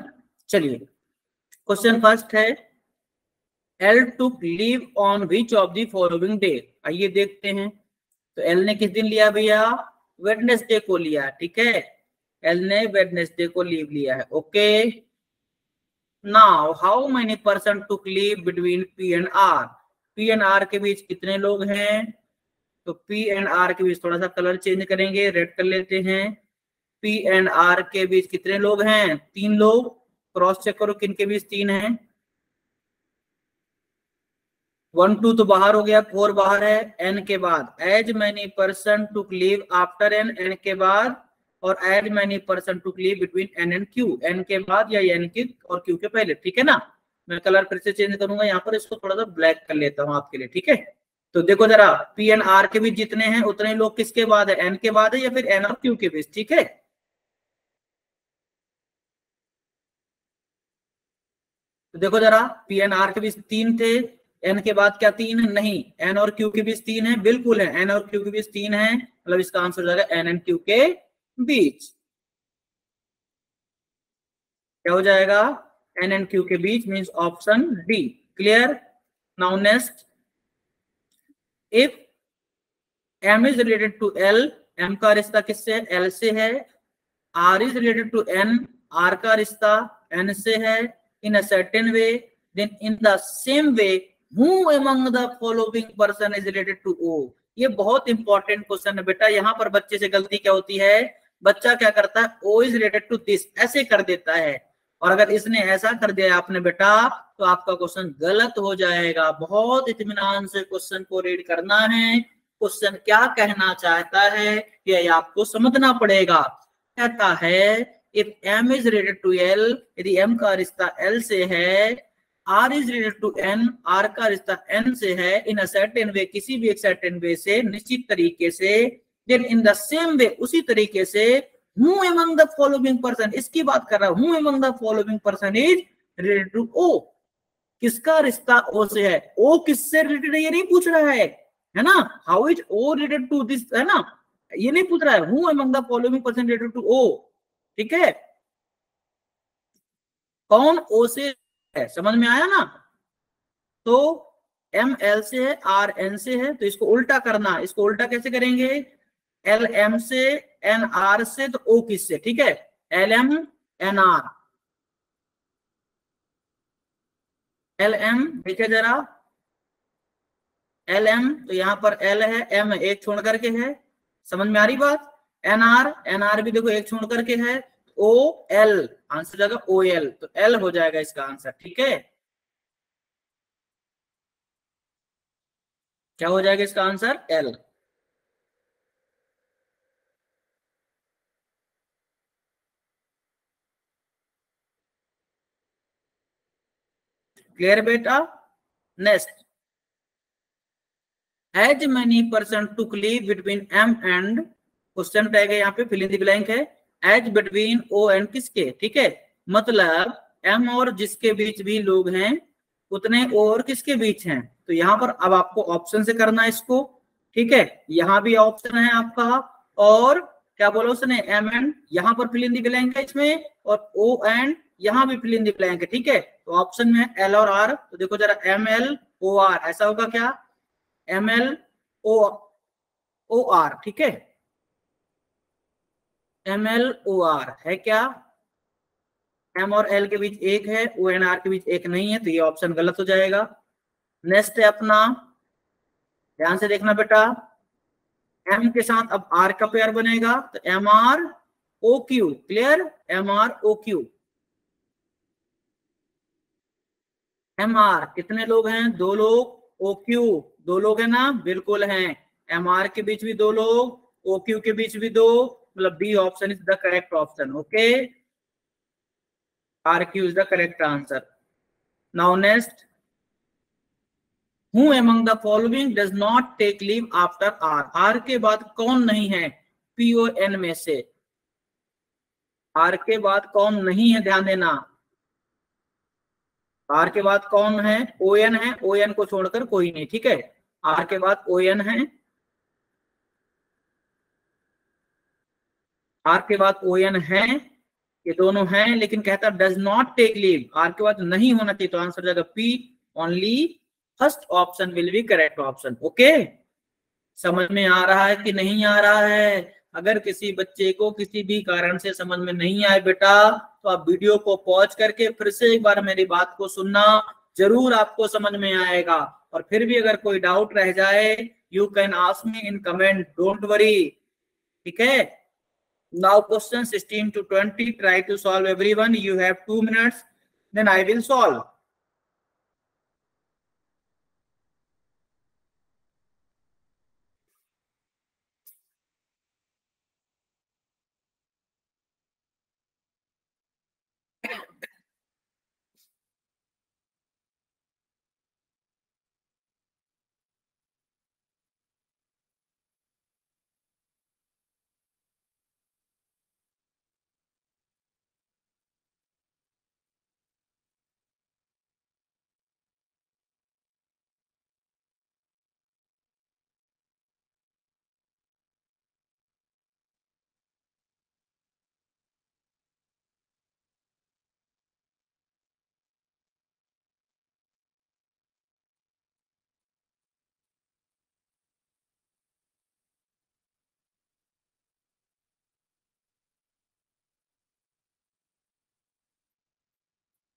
चलिए क्वेश्चन फर्स्ट है, L took leave on which of the following day. आइए देखते हैं। तो एल ने किस दिन लिया भैया, वेडनेसडे को लिया, ठीक है, एल ने वेडनेसडे को लीव लिया है, okay. Now how many person took leave between P and R. P and R के बीच कितने लोग हैं, तो पी एंड आर के बीच थोड़ा सा कलर चेंज करेंगे, रेड कर लेते हैं। पी एंड आर के बीच कितने लोग हैं, 3 लोग। क्रॉस चेक करो किन के बीच 3 हैं। 1 2 तो बाहर हो गया, 4 बाहर है। एन के बाद as many person took leave after N, N के बाद, और as many person took leave between N and Q, N के बाद या एन के और क्यू के पहले, ठीक है ना। मैं कलर फिर से चेंज करूंगा, यहाँ पर इसको थोड़ा सा ब्लैक कर लेता हूँ आपके लिए, ठीक है। तो देखो जरा, पी एंड आर के बीच जितने हैं उतने लोग किसके बाद है, एन के बाद है या फिर एन और क्यू के बीच, ठीक है। तो देखो जरा, पी एंड आर के बीच 3 थे, एन के बाद क्या 3 है, नहीं, एन और क्यू के बीच 3 है, बिल्कुल है, एन और क्यू के बीच 3 है, मतलब इसका आंसर हो जाएगा एन एंड क्यू के बीच। क्या हो जाएगा, एन एंड क्यू के बीच means option D. Clear. Now next, if M is related to L, M का रिश्ता किससे है, एल से है। R is related to N, R का रिश्ता एन से है। In a certain way, then in the same way who among the following person is related to O. ये बहुत इंपॉर्टेंट क्वेश्चन है बेटा। यहाँ पर बच्चे से गलती क्या होती है, बच्चा क्या करता है, O is related to this ऐसे कर देता है, और अगर इसने ऐसा कर दिया आपने बेटा तो आपका क्वेश्चन गलत हो जाएगा। बहुत इत्मीनान से क्वेश्चन को रीड करना है, क्वेश्चन क्या कहना चाहता है ये आपको समझना पड़ेगा। कहता है if m is related to l, यदि m का रिश्ता l से है, r is related to n, r का रिश्ता n से है, इन अ सर्टेन वे, किसी भी एक सर्टेन वे से, निश्चित तरीके से, then in the same way, उसी तरीके से, who among the following person, इसकी बात कर रहा हूं, who among the following person is related to o। किसका रिश्ता o से है, o किससे रिलेटेड है ये नहीं पूछ रहा है ना, how is o related to this, है ना, ये नहीं पूछ रहा है, who among the following person related to o, ठीक है। कौन ओ से है, समझ में आया ना। तो एम एल से है, आर एन से है, तो इसको उल्टा करना, इसको उल्टा कैसे करेंगे, एल एम से, एन आर से, तो ओ किससे, ठीक है, L M N R. L M देखिए जरा, एल एम, तो यहां पर एल है, एम एक छोड़ करके है, समझ में आ रही बात। एन आर, एन आर भी देखो एक छोड़ करके है, ओ एल, आंसर जाएगा ओ एल, तो एल हो जाएगा इसका आंसर, ठीक है। क्या हो जाएगा इसका आंसर, एल। क्लियर बेटा। Next, as many person took leave between M and, question tag है यहाँ पे, फिल इन द ब्लैंक है, एज बिटवीन ओ एंड किसके, ठीक है, मतलब एम और जिसके बीच भी लोग हैं उतने ओ और किसके बीच हैं। तो यहाँ पर अब आपको ऑप्शन से करना है इसको, ठीक है, यहाँ भी ऑप्शन है आपका, और क्या बोला उसने, एम एंड, यहाँ पर फिल इन द ब्लैंक है इसमें, और ओ एंड यहाँ भी फिल इन द ब्लैंक है, ठीक है। तो ऑप्शन में एल और आर, तो देखो जरा, एम एल ओ आर, ऐसा होगा क्या, M L O O R, ठीक है, एम एल ओ आर है क्या, एम और एल के बीच एक है, ओ एन आर के बीच एक नहीं है, तो ये ऑप्शन गलत हो जाएगा। नेक्स्ट है अपना, ध्यान से देखना बेटा, एम के साथ अब आर का पेयर बनेगा, तो M R O Q, clear, M R O Q. M R कितने लोग हैं, 2 लोग, ओ क्यू 2 लोग है ना, बिल्कुल हैं, एम आर के बीच भी 2 लोग, ओ क्यू के बीच भी 2, मतलब B option is the correct option, okay, R Q is the correct answer. Now next, who among the following does not take leave after R, R के बाद कौन नहीं है, PON में से, R के बाद कौन नहीं है, ध्यान देना, R के बाद कौन है, ON है, ON को छोड़कर कोई नहीं, ठीक है, R के बाद ON है, R के बाद ON है, ये दोनों हैं, लेकिन कहता does not take leave, R के बाद नहीं होना चाहिए, तो आंसर जाएगा P, only first option will be correct option. Okay, समझ में आ रहा है कि नहीं आ रहा है? अगर किसी बच्चे को किसी भी कारण से समझ में नहीं आए बेटा, तो आप वीडियो को पॉज करके फिर से एक बार मेरी बात को सुनना, जरूर आपको समझ में आएगा। और फिर भी अगर कोई डाउट रह जाए, you can ask me in comment, don't worry, ठीक है। Now question 16 to 20, try to solve everyone, you have 2 minutes, then I will solve.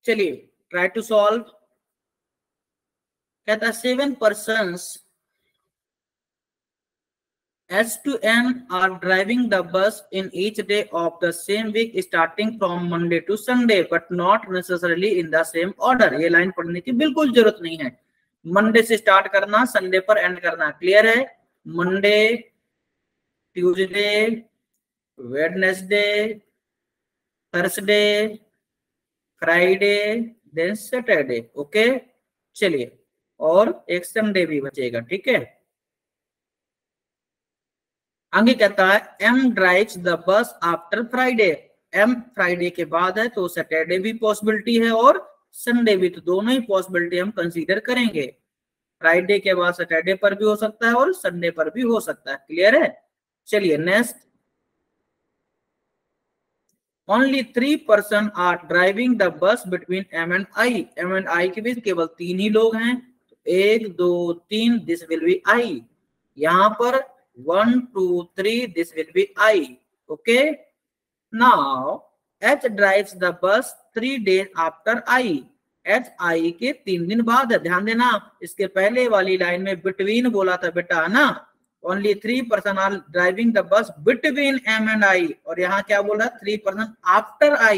चलिए ट्राई टू सॉल्व। कहता है 7 persons S to N are driving the bus in each day of the same week starting from Monday to Sunday but not necessarily in the same order। ये line पढ़ने की बिल्कुल जरूरत नहीं है, Monday से स्टार्ट करना, संडे पर एंड करना, क्लियर है। Monday, Tuesday, Wednesday, Thursday, Friday, then Saturday. Okay, चलिए, और एक संडे भी बचेगा, ठीक है। आगे कहता है M drives the bus after Friday. M Friday के बाद है तो सैटरडे भी पॉसिबिलिटी है और संडे भी, तो दोनों ही पॉसिबिलिटी हम कंसीडर करेंगे। फ्राइडे के बाद सैटरडे पर भी हो सकता है और संडे पर भी हो सकता है, क्लियर है। चलिए next, only 3 person are driving the bus between M and I. M and I के बीच केवल 3 ही लोग हैं, 1 2 3, दिस विल बी आई। यहाँ पर 1 2 3, this will be I. Okay. Now H drives the bus 3 days after I. H I के 3 दिन बाद है। ध्यान देना, इसके पहले वाली लाइन में बिटवीन बोला था बेटा, है ना। Only 3 person are driving the bus between M and I, और यहाँ क्या बोला, 3 person after I।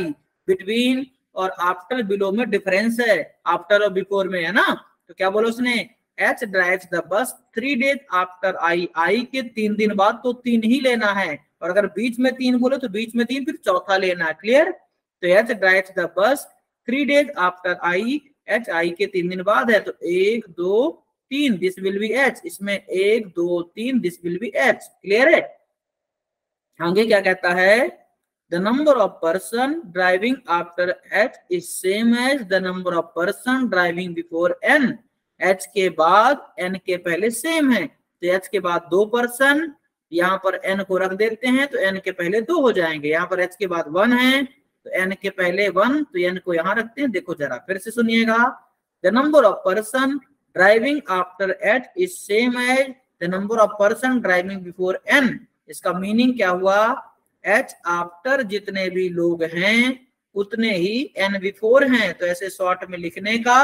between और after बिलो में डिफरेंस है, आफ्टर और बिफोर में, है ना। तो क्या बोला उसने, H drives the bus 3 days after I। I के 3 दिन बाद, तो 3 ही लेना है, और अगर बीच में 3 बोले तो बीच में 3, फिर चौथा लेना है, क्लियर। तो H drives the bus 3 days after I। H I के 3 दिन बाद है, तो 1 2 3, दिस विल बी H। इसमें 1 2 3, this will B H, clear है। आगे क्या कहता है, the number of person driving after H is same as the number of person driving before N। H के बाद N के पहले सेम है, तो H के बाद 2 पर्सन, यहाँ पर N को रख देते हैं तो N के पहले 2 हो जाएंगे। यहाँ पर H के बाद 1 है तो N के पहले 1, तो N को यहाँ रखते हैं। देखो जरा फिर से सुनिएगा, the number of person driving after H is same as the number of person driving before N। इसका मीनिंग क्या हुआ, H आफ्टर जितने भी लोग हैं उतने ही N बिफोर हैं। तो ऐसे शॉर्ट में लिखने का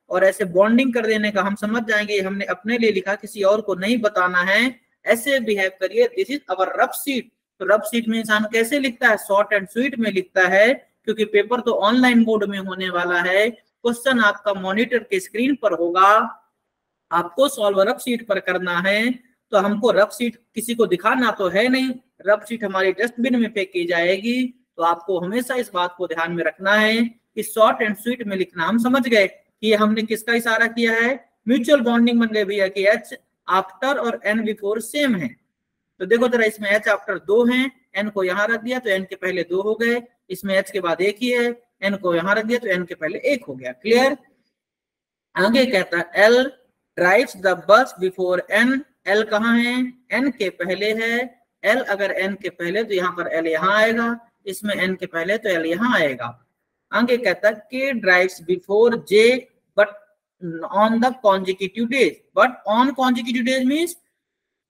और ऐसे बॉन्डिंग कर देने का, हम समझ जाएंगे हमने अपने लिए लिखा, किसी और को नहीं बताना है। ऐसे बिहेव करिए, this is our rough sheet. तो रफ शीट में इंसान कैसे लिखता है, शॉर्ट एंड स्वीट में लिखता है, क्योंकि पेपर तो ऑनलाइन मोड में होने वाला है। क्वेश्चन आपका मॉनिटर के स्क्रीन पर होगा, आपको सॉल्व रफ शीट पर करना है। तो हमको रफ शीट किसी को दिखाना तो है नहीं, रफ शीट हमारी डस्टबिन में फेंक की जाएगी। तो आपको हमेशा इस बात को ध्यान में रखना है कि शॉर्ट एंड स्वीट में लिखना। हम समझ गए कि हमने किसका इशारा किया है, म्यूचुअल बॉन्डिंग बन गई भैया कि H आफ्टर और N बिफोर सेम है। तो देखो जरा, इसमें H आफ्टर 2 हैं, N को यहाँ रख दिया तो N के पहले 2 हो गए। इसमें H के बाद 1 ही है, N को यहाँ रख दिया तो N के पहले 1 हो गया, क्लियर। आगे कहता है L drives the bus before N। L कहाँ है, N के पहले है। L अगर N के पहले तो यहाँ पर L यहाँ आएगा, इसमें n के पहले तो l यहाँ आएगा। आगे कहता है k drives before j but on the consecutive days, but on consecutive days means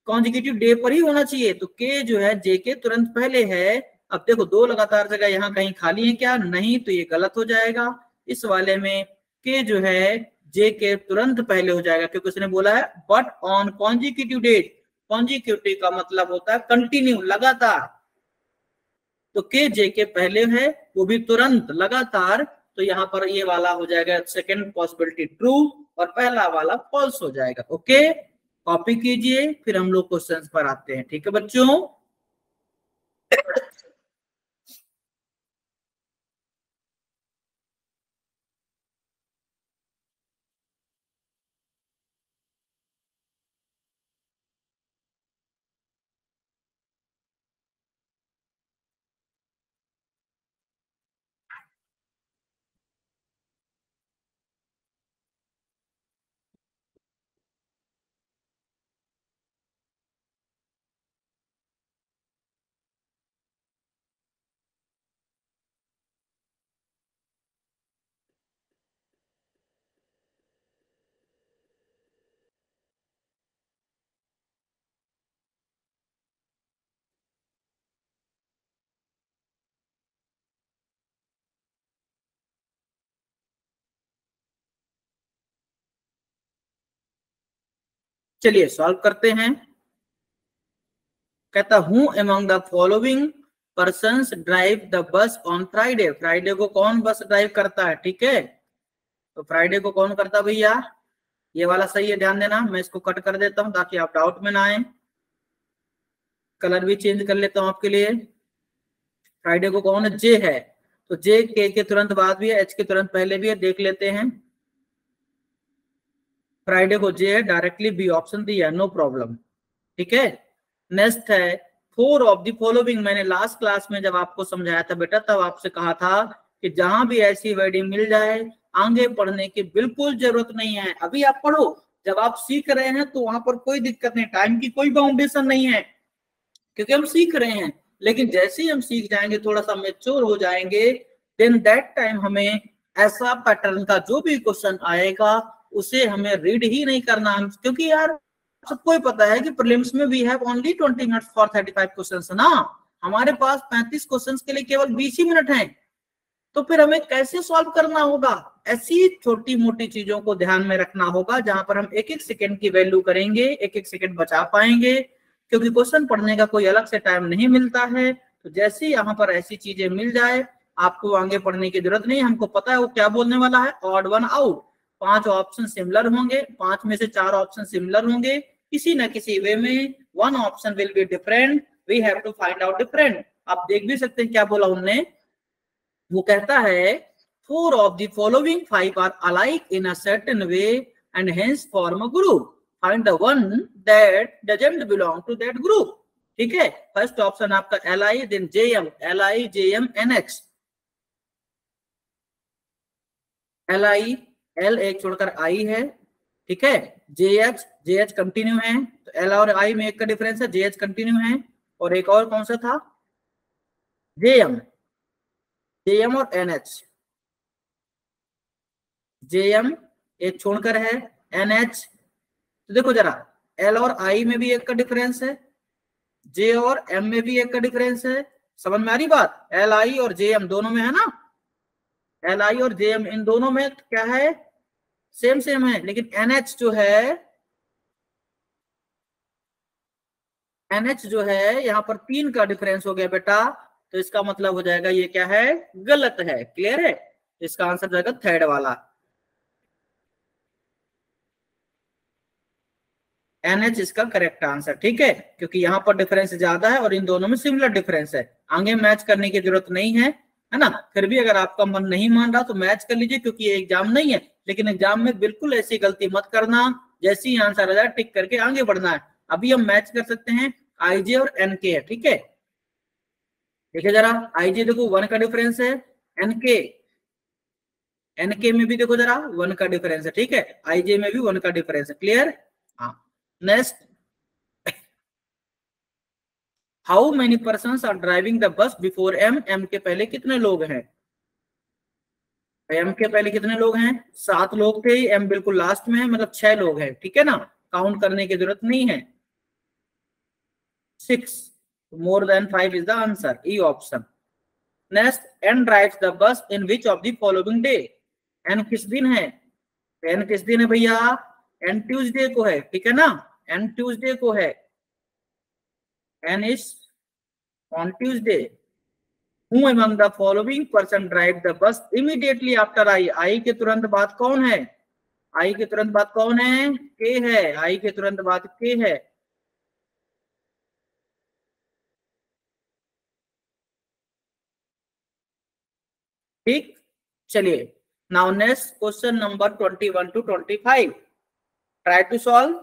consecutive day पर ही होना चाहिए, तो k जो है j के तुरंत पहले है। अब देखो दो लगातार जगह यहाँ कहीं खाली है क्या? नहीं, तो ये गलत हो जाएगा। इस वाले में k जो है j के तुरंत पहले हो जाएगा, क्योंकि उसने बोला है but on consecutive days. Consecutive का मतलब होता है कंटिन्यू, लगातार, तो k j के पहले है, वो भी तुरंत, लगातार, तो यहाँ पर ये वाला हो जाएगा सेकेंड पॉसिबिलिटी ट्रू और पहला वाला फॉल्स हो जाएगा। ओके, कॉपी कीजिए, फिर हम लोग क्वेश्चंस पर आते हैं। ठीक है बच्चों, चलिए सॉल्व करते हैं। कहता हूं among the following persons drive the bus on Friday. Friday को कौन बस ड्राइव करता है? ठीक है, तो फ्राइडे को कौन करता है भैया? ये वाला सही है, ध्यान देना। मैं इसको कट कर देता हूं ताकि आप डाउट में ना आए। कलर भी चेंज कर लेता हूं आपके लिए। फ्राइडे को कौन है? जे है, तो जे के तुरंत बाद भी है, एच के तुरंत पहले भी है, देख लेते हैं। फ्राइडे को जे है, डायरेक्टली बी ऑप्शन दिया, नो प्रॉब्लम। ठीक है, नेक्स्ट है फोर ऑफ द फॉलोइंग। मैंने लास्ट क्लास में जब आपको समझाया था बेटा, तब आपसे कहा था कि जहां भी ऐसी वर्डिंग मिल जाए आगे पढ़ने की बिल्कुल जरूरत नहीं है। अभी आप पढ़ो, जब आप सीख रहे हैं तो वहां पर कोई दिक्कत नहीं, टाइम की कोई बाउंडेशन नहीं है, क्योंकि हम सीख रहे हैं। लेकिन जैसे ही हम सीख जाएंगे, थोड़ा सा मैच्योर हो जाएंगे, देन दैट टाइम हमें ऐसा पैटर्न का जो भी क्वेश्चन आएगा उसे हमें रीड ही नहीं करना, क्योंकि यार सबको ही पता है कि प्रीलिम्स में we have only 20 minutes for 35 questions ना। हमारे पास 35 क्वेश्चंस के लिए केवल 20 ही मिनट हैं, तो फिर हमें कैसे सॉल्व करना होगा? ऐसी छोटी मोटी चीजों को ध्यान में रखना होगा, जहां पर हम एक एक सेकंड की वैल्यू करेंगे, एक एक सेकंड बचा पाएंगे, क्योंकि क्वेश्चन पढ़ने का कोई अलग से टाइम नहीं मिलता है। तो जैसे यहाँ पर ऐसी चीजें मिल जाए, आपको आगे पढ़ने की जरूरत नहीं। हमको पता है वो क्या बोलने वाला है, odd one out. 5 option similar होंगे, 5 में से 4 ऑप्शन सिमिलर होंगे, किसी न किसी वे में 1 option will be different, we have to find out different. आप देख भी सकते हैं क्या बोला उनने। वो कहता है 4 of the following 5 are alike in a certain way and hence form a group. Find the one that doesn't belong to that group. ठीक है, फर्स्ट ऑप्शन आपका Li, then Jm, Li, Jm, NH। Li, L एक छोड़कर I है, ठीक है। JH continue है, तो L और I में एक का डिफरेंस है, JH कंटिन्यू है। और एक और कौन सा था? Jm और NH। JM एक छोड़कर है, NH। तो देखो जरा, L और I में भी एक का डिफरेंस है, J और M में भी एक का डिफरेंस है। समझ में आ रही बात? Li और JM दोनों में है ना, Li और JM इन दोनों में क्या है? सेम सेम है। लेकिन NH जो है यहाँ पर 3 का डिफरेंस हो गया बेटा, तो इसका मतलब हो जाएगा ये क्या है? गलत है। क्लियर है? इसका आंसर जाएगा थर्ड वाला, NH इसका करेक्ट आंसर। ठीक है, क्योंकि यहाँ पर डिफरेंस ज्यादा है और इन दोनों में सिमिलर डिफरेंस है, आगे मैच करने की जरूरत नहीं है ना। फिर भी अगर आपका मन नहीं मान रहा तो मैच कर लीजिए, क्योंकि ये एग्जाम नहीं है। लेकिन एग्जाम में बिल्कुल ऐसी गलती मत करना, जैसे ही आंसर आ जाए टिक करके आगे बढ़ना है। अभी हम मैच कर सकते हैं, IJ और NK है। ठीक है, देखिए जरा, IJ देखो 1 का डिफरेंस है, NK में भी देखो जरा 1 का डिफरेंस है। ठीक है, IJ में भी 1 का डिफरेंस है। क्लियर? हाँ, next how many persons are driving the bus before M, M के पहले कितने लोग हैं? एम के पहले कितने लोग हैं? 7 लोग थे, एम बिल्कुल लास्ट में है, मतलब 6 लोग हैं, ठीक है ना, काउंट करने की जरूरत नहीं है। 6, more than 5 is the answer, E option. Next, N drives the bus in which of the following day, N किस दिन है? एन किस दिन है भैया? एन ट्यूसडे को है, ठीक है ना, एन ट्यूसडे को है, N is on Tuesday. Who among the following person drive the bus immediately after I? आई के तुरंत बाद कौन है? आई के तुरंत बाद कौन है? के है, आई के तुरंत बाद के है। ठीक, चलिए now next question number 21 to 25, try to solve.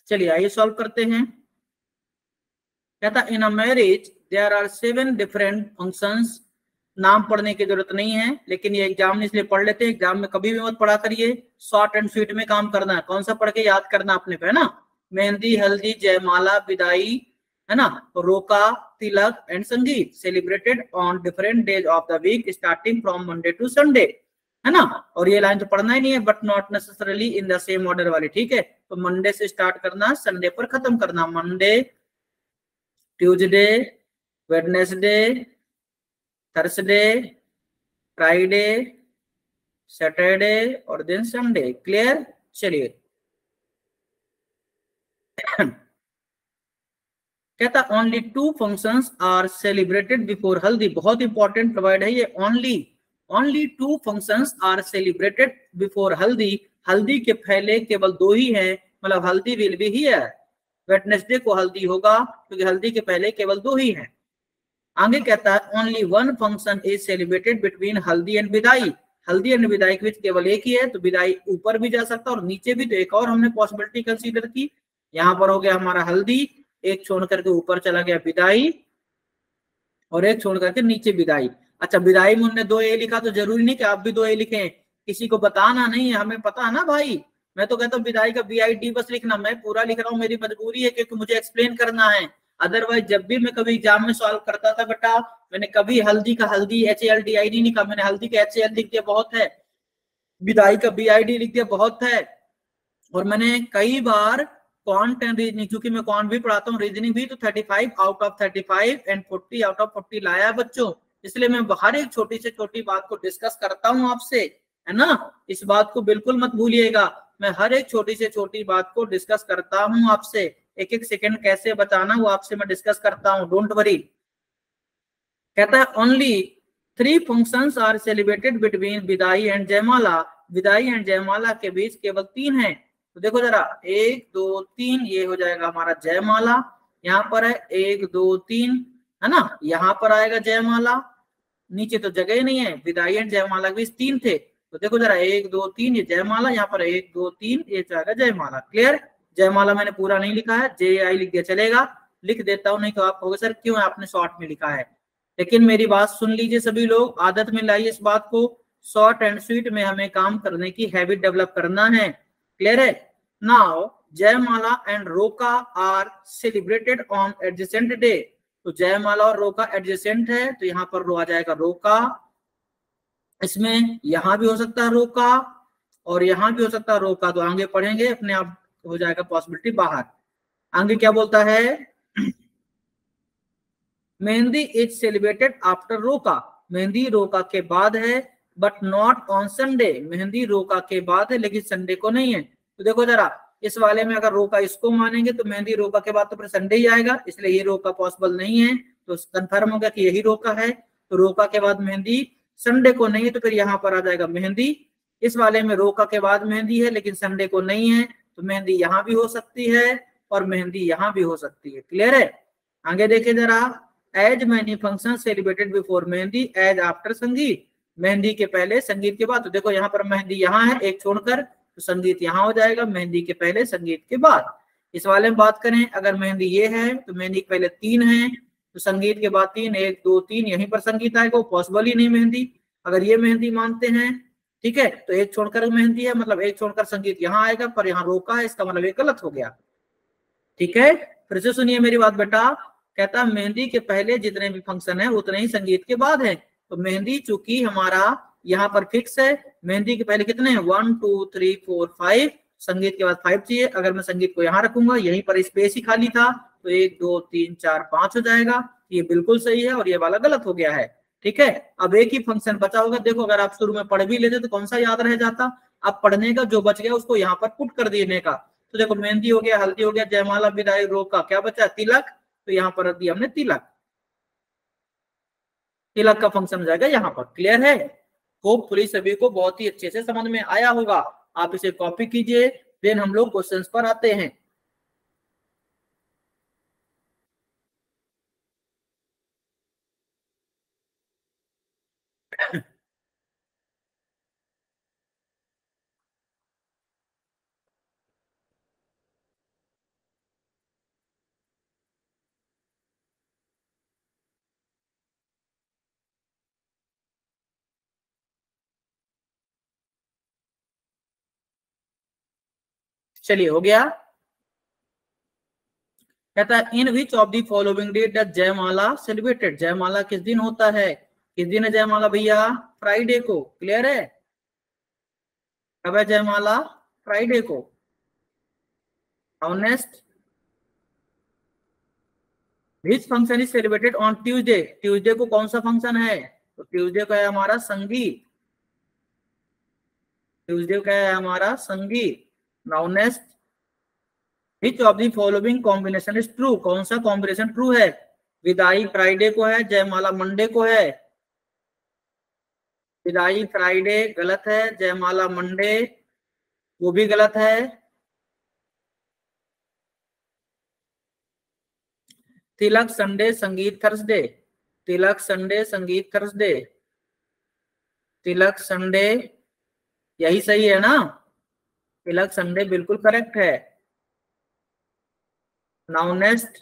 चलिए आइए सॉल्व करते हैं। कहता in a marriage there are 7 different functions. नाम पढ़ने की जरूरत नहीं है, लेकिन ये एग्जाम में इसलिए पढ़ लेते हैं, एग्जाम में कभी भी मत पढ़ा करिए, शॉर्ट एंड स्वीट में काम करना है। कौन सा पढ़ के याद करना अपने को, है ना? मेहंदी, हल्दी, जयमाला, विदाई, है ना, roka, tilak and sangeet, celebrated on different days of the week starting from Monday to Sunday, है ना। और ये लाइन तो पढ़ना ही नहीं है, but not necessarily in the same order वाली, ठीक है। तो मंडे से स्टार्ट करना, संडे पर खत्म करना। Monday, Tuesday, Wednesday, Thursday, Friday, Saturday और देन संडे। क्लियर? चलिए कहता only 2 functions are celebrated before haldi. बहुत इंपॉर्टेंट प्रोवाइड है ये, only 2 functions are celebrated before haldi. हल्दी के पहले केवल 2 ही हैं, मतलब हल्दी विल बी हियर। वेडनेसडे को हल्दी होगा क्योंकि हल्दी के पहले केवल 2 ही हैं। आगे कहता है only 1 function is celebrated between हल्दी एंड विदाई। हल्दी एंड विदाई के बीच केवल एक ही है, तो विदाई ऊपर भी जा सकता है और नीचे भी। तो एक और हमने पॉसिबिलिटी कंसीडर की, यहाँ पर हो गया हमारा हल्दी, एक छोड़ करके ऊपर चला गया विदाई, और एक छोड़ करके नीचे विदाई। अच्छा, विदाई में उन्होंने 2 ए लिखा, तो जरूरी नहीं कि आप भी 2 ए लिखें, किसी को बताना नहीं है, हमें पता है ना भाई। मैं तो कहता हूँ विदाई का BID बस लिखना, मैं पूरा लिख रहा हूँ, मेरी मजबूरी है क्योंकि मुझे एक्सप्लेन करना है। अदरवाइज जब भी मैं कभी एग्जाम में सॉल्व करता था बेटा, मैंने कभी हल्दी का हल्दी HALDI नहीं लिखा, मैंने हल्दी का HAL लिख दिया बहुत है, विदाई का BID लिख दिया बहुत है। और मैंने कई बार क्वांट एंड रीजनिंग, क्योंकि मैं क्वांट भी पढ़ाता हूँ, रीजनिंग भी, तो 35 out of 35 and 40 out of 40 लाया है बच्चों। इसलिए मैं हर एक छोटी से छोटी बात को डिस्कस करता हूँ आपसे, है ना। इस बात को बिल्कुल मत भूलिएगा, मैं हर एक छोटी से छोटी बात को डिस्कस करता हूँ आपसे। एक एक सेकंड कैसे बचाना वो आपसे मैं डिस्कस करता हूँ, डोंट वरी। कहता है only 3 functions are celebrated between vidaai and jaimala. Vidaai and जयमाला के बीच केवल 3 हैं। तो देखो जरा, 1 2 3, ये हो जाएगा हमारा जयमाला, यहाँ पर है 1 2 3, है ना, यहाँ पर आएगा जयमाला, नीचे तो जगह ही नहीं है, विदाई एंड जयमाला के बीच 3 थे। तो देखो जरा 1 2 3, ये जयमाला, यहाँ पर 1 2 3, ये जाएगा जयमाला। क्लियर? जयमाला मैंने पूरा नहीं लिखा है, JI लिख दिया, चलेगा, लिख देता हूँ, नहीं तो आप कहोगे सर क्यों आपने शॉर्ट में लिखा है। लेकिन मेरी बात सुन लीजिए सभी लोग, आदत में लाइए इस बात को, शॉर्ट एंड स्वीट में हमें काम करने की हैबिट डेवलप करना है। क्लियर है? Now jaimala and roka are celebrated on adjacent day. तो जयमाला और रोका एडजेसेंट है, तो यहाँ पर रो आ जाएगा रोका, इसमें यहाँ भी हो सकता है रोका और यहाँ भी हो सकता है रोका। तो आगे पढ़ेंगे, अपने आप हो जाएगा पॉसिबिलिटी बाहर। आगे क्या बोलता है, मेहंदी इज सेलिब्रेटेड आफ्टर रोका। मेहंदी रोका के बाद है, but not on Sunday. Mehndi रोका के बाद है लेकिन संडे को नहीं है। तो देखो जरा, इस वाले में अगर रोका इसको मानेंगे तो मेहंदी रोका के बाद तो फिर संडे ही आएगा, इसलिए ये रोका पॉसिबल नहीं है। तो कंफर्म हो गया कि यही रोका है। तो रोका के बाद मेहंदी संडे को नहीं है, तो फिर यहाँ पर आ जाएगा मेहंदी। इस वाले में रोका के बाद मेहंदी है लेकिन संडे को नहीं है, तो मेहंदी यहाँ भी हो सकती है और मेहंदी यहाँ भी हो सकती है। क्लियर है? आगे देखिए जरा, as many function celebrated before mehndi as after sangeet, मेहंदी के पहले संगीत के बाद। तो देखो यहाँ पर मेहंदी यहाँ है एक छोड़कर, तो संगीत यहाँ हो जाएगा, मेहंदी के पहले संगीत के बाद। इस वाले में बात करें, अगर मेहंदी ये है तो मेहंदी के पहले 3 है, तो संगीत के बाद 3, 1 2 3 यहीं पर संगीत आएगा, वो पॉसिबल ही नहीं मेहंदी। अगर ये मेहंदी मानते हैं, ठीक है, तो एक छोड़कर मेहंदी है, मतलब एक छोड़कर संगीत यहाँ आएगा, पर यहाँ रोका है, इसका मतलब ये गलत हो गया। ठीक है, फिर से सुनिए मेरी बात बेटा। कहता मेहंदी के पहले जितने भी फंक्शन है उतने ही संगीत के बाद है। तो मेहंदी चूंकि हमारा यहाँ पर फिक्स है, मेहंदी के पहले कितने हैं, 1 2 3 4 5, संगीत के बाद 5 चाहिए। अगर मैं संगीत को यहाँ रखूंगा, यहीं पर स्पेस ही खाली था, तो 1 2 3 4 5 हो जाएगा। ये बिल्कुल सही है और ये वाला गलत हो गया है। ठीक है, अब एक ही फंक्शन बचा होगा। देखो अगर आप शुरू में पढ़ भी लेते तो कौन सा याद रह जाता, अब पढ़ने का जो बच गया उसको यहाँ पर पुट कर देने का। तो देखो मेहंदी हो गया, हल्दी हो गया, जयमाला, विदाई, रोका, क्या बचा, तिलक। तो यहाँ पर रख दिया हमने तिलक, तिलक का फंक्शन हो जाएगा यहाँ पर। क्लियर है? होपफुली सभी को बहुत ही अच्छे से समझ में आया होगा। आप इसे कॉपी कीजिए, देन हम लोग क्वेश्चंस पर आते हैं। चलिए हो गया। कहता है in which of the following day does jaimala celebrated, जयमाला किस दिन होता है, किस दिन है जयमाला भैया, फ्राइडे को। क्लियर है? कब है जयमाला, फ्राइडे को। Next, which function is celebrated on Tuesday, Tuesday को कौन सा फंक्शन है, तो ट्यूसडे का है हमारा संगीत, ट्यूसडे का है हमारा संगीत। Now next, which of the following combination is true, कौन सा कॉम्बिनेशन ट्रू है, विदाई फ्राइडे को है, जयमाला मंडे को है। विदाई फ्राइडे गलत है, जयमाला मंडे वो भी गलत है। Tilak Sunday, sangeet Thursday, tilak Sunday, sangeet Thursday, tilak Sunday यही सही है ना, तिलक संडे बिल्कुल करेक्ट है। Now next,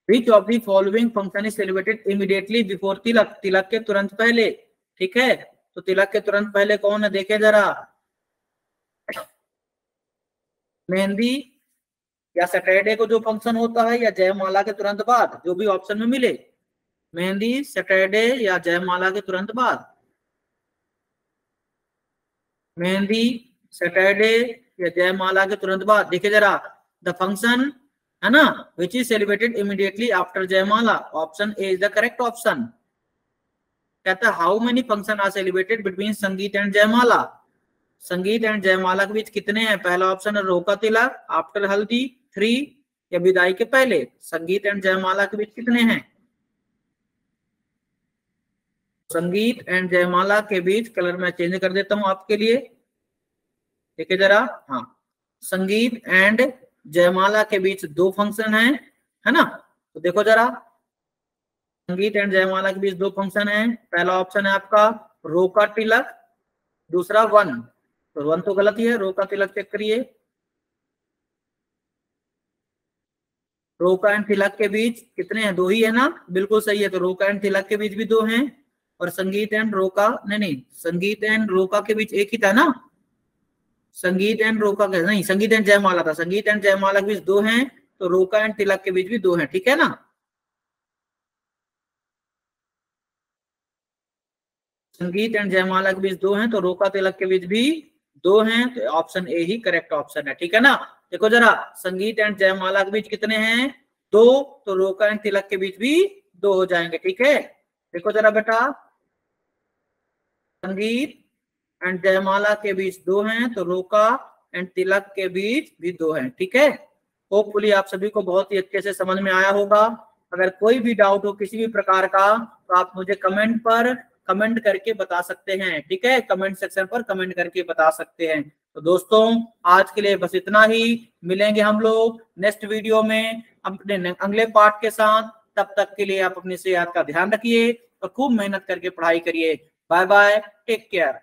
which of the following function is celebrated immediately before tilak, तिलक के तुरंत पहले। ठीक है, तो तिलक के तुरंत पहले कौन है, देखे जरा, मेहंदी या सैटरडे को जो फंक्शन होता है, या जयमाला के तुरंत बाद, जो भी ऑप्शन में मिले, मेहंदी, सैटरडे या जयमाला के तुरंत बाद, मेहंदी, सैटरडे या जयमाला के तुरंत बाद। देखिए जरा, द फंक्शन है ना which is celebrated immediately after jaimala, option A is the correct option. कहता है how many function are celebrated between sangeet and jaimala, sangeet and जयमाला के बीच कितने हैं, पहला ऑप्शन है रोका तिलक, आफ्टर हल्दी 3, या विदाई के पहले, संगीत एंड जयमाला के बीच कितने हैं, संगीत एंड जयमाला के बीच, कलर मैं चेंज कर देता हूं आपके लिए, देखिए जरा, हाँ, संगीत एंड जयमाला के बीच 2 फंक्शन है ना। तो देखो जरा, संगीत एंड जयमाला के बीच 2 फंक्शन है, पहला ऑप्शन है आपका रोका तिलक, दूसरा 1, तो 1 तो गलत ही है, रोका तिलक चेक करिए, रोका एंड तिलक के बीच कितने हैं, 2 ही है ना, बिल्कुल सही है। तो रोका एंड तिलक के बीच भी 2 हैं, और संगीत एंड रोका, नहीं, संगीत एंड रोका के बीच एक ही था ना, संगीत एंड रोका के नहीं, संगीत एंड जयमाला था, संगीत एंड जयमाला के बीच 2 हैं, तो रोका एंड तिलक के बीच भी 2 हैं। ठीक है ना, संगीत एंड जयमाला के बीच 2 हैं, तो रोका तिलक के बीच भी 2 हैं, तो option A he correct option है। ठीक है ना, देखो जरा, संगीत एंड जयमाला के बीच कितने हैं, 2, तो रोका एंड तिलक के बीच भी 2 हो जाएंगे। ठीक है, देखो जरा बेटा, संगीत एंड जयमाला के बीच 2 हैं, तो रोका एंड तिलक के बीच भी 2 हैं। ठीक है, होपफुली आप सभी को बहुत ही अच्छे से समझ में आया होगा। अगर कोई भी डाउट हो किसी भी प्रकार का तो आप मुझे कमेंट करके बता सकते हैं। ठीक है, कमेंट सेक्शन पर कमेंट करके बता सकते हैं। तो दोस्तों आज के लिए बस इतना ही, मिलेंगे हम लोग नेक्स्ट वीडियो में अपने अगले पार्ट के साथ। तब तक के लिए आप अपनी सेहत का ध्यान रखिए और खूब मेहनत करके पढ़ाई करिए। Bye bye, take care.